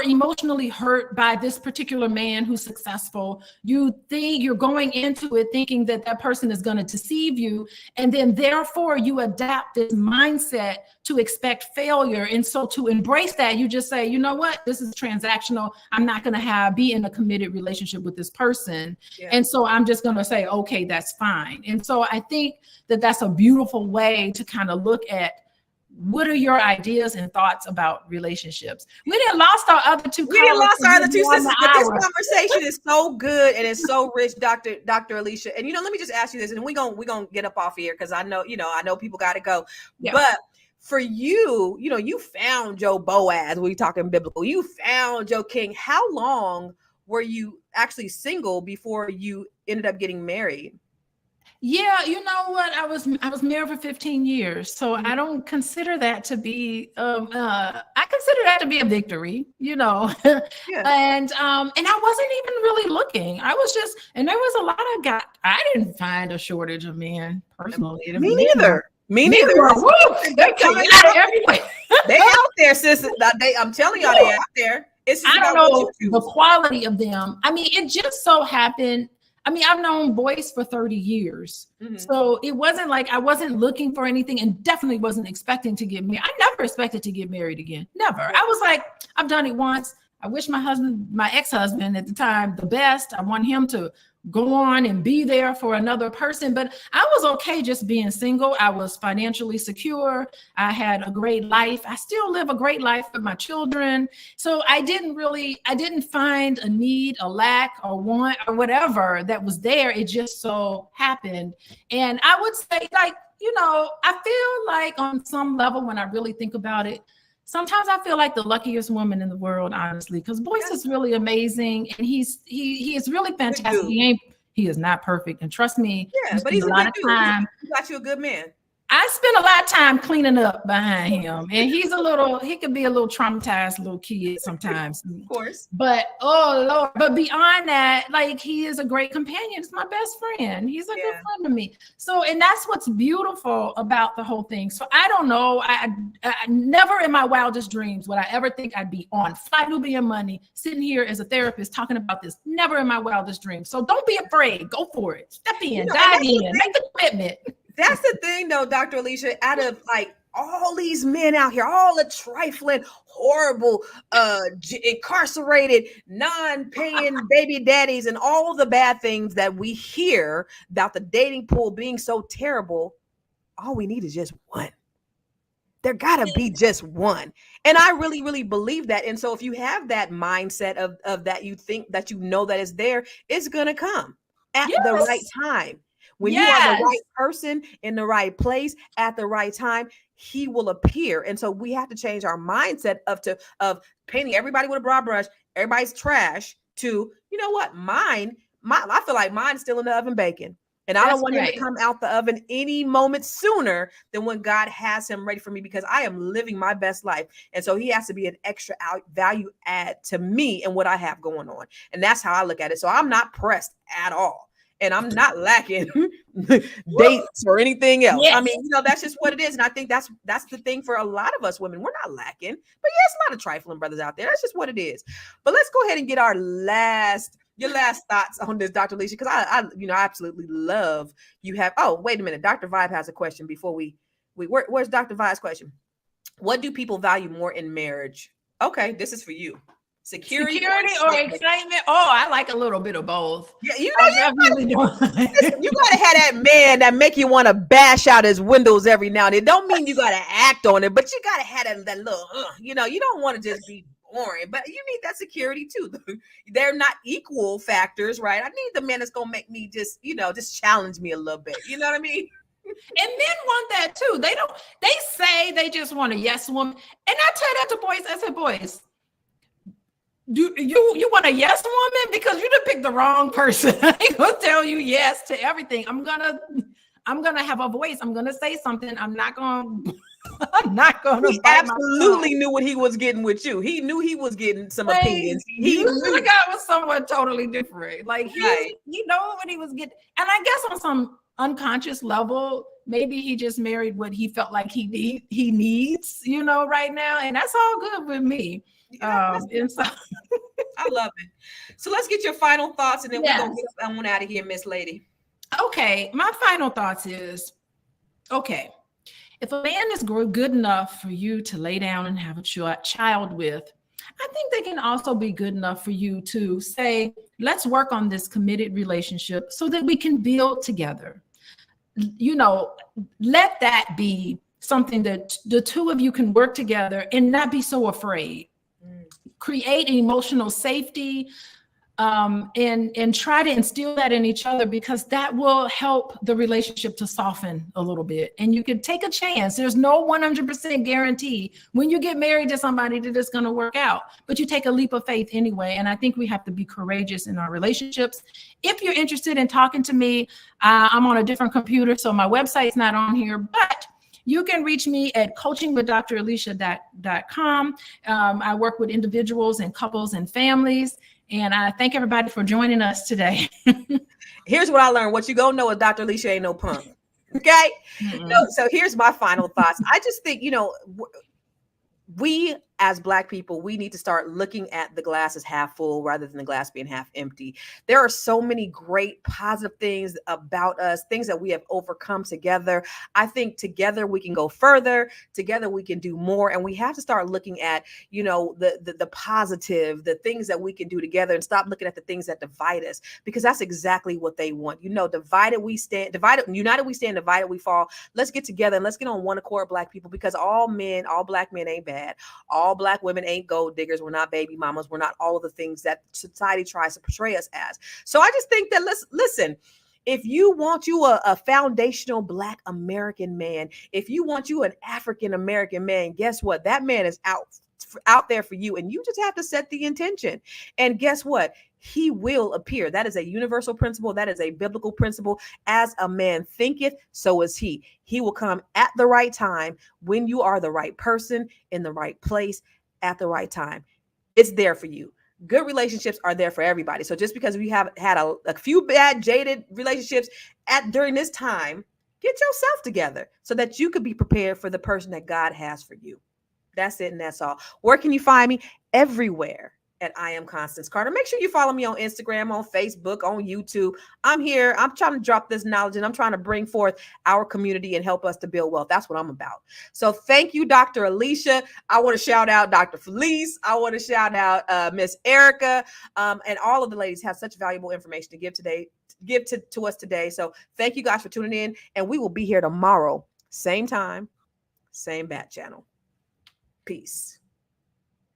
emotionally hurt by this particular man who's successful. You think you're going into it thinking that person is going to deceive you. And then therefore you adapt this mindset to expect failure. And so to embrace that, you just say, you know what, this is transactional. I'm not going to be in a committed relationship with this person. Yeah. And so I'm just going to say, okay, that's fine. And so I think that that's a beautiful way to kind of look at, what are your ideas and thoughts about relationships? We didn't lost our other two. We didn't lost our other two sisters, but this conversation is so good and it's so rich, Dr. Alicia. And let me just ask you this, and we're gonna get up off here because I know people got to go. Yeah. But for you, you found your Boaz. We're talking biblical. You found your king. How long were you actually single before you ended up getting married? Yeah, you know what? I was married for 15 years, so I don't consider that to be. I consider that to be a victory, Yeah. And I wasn't even really looking. I was just, and there was a lot of guys. I didn't find a shortage of men personally. Me neither. They're coming out everywhere. They out there, sis. I'm telling y'all, they out there. I don't know the quality of them. I mean, it just so happened. I mean, I've known boys for 30 years. Mm-hmm. So it wasn't like I wasn't looking for anything, and definitely wasn't expecting to get married. I never expected to get married again. Never. I was like, I've done it once. I wish my ex-husband at the time, the best. I want him to go on and be there for another person. But I was okay just being single. I was financially secure. I had a great life. I still live a great life with my children. So I didn't find a need, a lack, or want, or whatever that was there. It just so happened. And I would say, I feel like on some level, when I really think about it, sometimes I feel like the luckiest woman in the world, honestly, because Boyce is really amazing, and he is really fantastic. He is not perfect, and trust me, but he's a lot of time. He got you a good man. I spent a lot of time cleaning up behind him, and he could be a little traumatized little kid sometimes. Of course. But, oh Lord, but beyond that, he is a great companion. He's my best friend. He's a good friend to me. So, and that's what's beautiful about the whole thing. So I don't know. I never in my wildest dreams would I ever think I'd be on Fly Nubian Money, sitting here as a therapist talking about this. Never in my wildest dreams. So don't be afraid. Go for it. Step in, dive in, make the commitment. That's the thing, though, Dr. Alicia. Out of all these men out here, all the trifling, horrible, incarcerated, non-paying baby daddies, and all the bad things that we hear about the dating pool being so terrible. All we need is just one. There gotta be just one. And I really, really believe that. And so if you have that mindset of that, you think that you know that it's there, it's gonna come at the right Yes. time. When you are the Yes. right person in the right place at the right time, he will appear. And so we have to change our mindset of painting everybody with a broad brush, everybody's trash, to, you know what, I feel like mine's still in the oven baking. And I don't That's want him to right. come out the oven any moment sooner than when God has him ready for me, because I am living my best life. And so he has to be an extra value add to me and what I have going on. And that's how I look at it. So I'm not pressed at all. And I'm not lacking dates or anything else. I Yes. mean, that's just what it is. And I think that's the thing for a lot of us women. We're not lacking. But yeah, it's a lot of trifling brothers out there. That's just what it is. But let's go ahead and get your last thoughts on this, Dr. Alicia, because I absolutely love you have. Oh, wait a minute. Dr. Vibe has a question before where's Dr. Vibe's question? What do people value more in marriage? Okay, this is for you. Security or excitement? Oh, I like a little bit of both. Yeah, I really do. you gotta have that man that make you want to bash out his windows every now and then. Don't mean you gotta act on it, but you gotta have that little, you don't want to just be boring, but you need that security too. They're not equal factors, right? I need the man that's gonna make me just challenge me a little bit. You know what I mean? And men want that too. They say they just want a yes woman. And I tell that to boys. I said, boys, do you want a yes woman? Because you done picked the wrong person. I ain't gonna tell you yes to everything. I'm gonna have a voice. I'm gonna say something. I'm not gonna He absolutely knew what he was getting with you. He knew he was getting some opinions. He should have got with someone totally different. Like he know what he was getting. And I guess on some unconscious level, maybe he just married what he felt like he needs, right now. And that's all good with me. And so I love it. So let's get your final thoughts, and then we're gonna get on out of here, Miss Lady. Okay, my final thoughts is, okay, if a man is good enough for you to lay down and have a child with, I think they can also be good enough for you to say, let's work on this committed relationship so that we can build together. Let that be something that the two of you can work together and not be so afraid. Create emotional safety, and try to instill that in each other, because that will help the relationship to soften a little bit. And you can take a chance. There's no 100% guarantee when you get married to somebody that it's going to work out, but you take a leap of faith anyway. And I think we have to be courageous in our relationships. If you're interested in talking to me, I'm on a different computer, so my website's not on here, but you can reach me at coachingwithdralicia.com. I work with individuals and couples and families. And I thank everybody for joining us today. Here's what I learned. What you gonna know is Dr. Alicia ain't no punk. Okay? No, so here's my final thoughts. I just think, we as Black people, we need to start looking at the glass as half full rather than the glass being half empty. There are so many great positive things about us, things that we have overcome together. I think together we can go further. Together we can do more. And we have to start looking at, the positive, the things that we can do together, and stop looking at the things that divide us, because that's exactly what they want. United we stand, divided we fall. Let's get together and let's get on one accord, Black people, because all Black men ain't bad. All Black women ain't gold diggers. We're not baby mamas. We're not all of the things that society tries to portray us as. So I just think that listen, if you want you a foundational Black American man, if you want you an African American man, guess what? That man is out there for you, and you just have to set the intention. And guess what? He will appear. That is a universal principle. That is a biblical principle. As a man thinketh, so is he. He will come at the right time, when you are the right person in the right place at the right time. It's there for you. Good relationships are there for everybody. So just because we have had a few bad, jaded relationships during this time, get yourself together so that you could be prepared for the person that God has for you. That's it, and that's all. Where can you find me? Everywhere. at I am Constance Carter. Make sure you follow me on Instagram, on Facebook, on YouTube. I'm here. I'm trying to drop this knowledge and I'm trying to bring forth our community and help us to build wealth. That's what I'm about. So thank you, Dr. Alicia. I want to shout out Dr. Felice. I want to shout out Miss Erica, and all of the ladies have such valuable information to give to us today. So thank you guys for tuning in, and we will be here tomorrow, same time, same bat channel. Peace.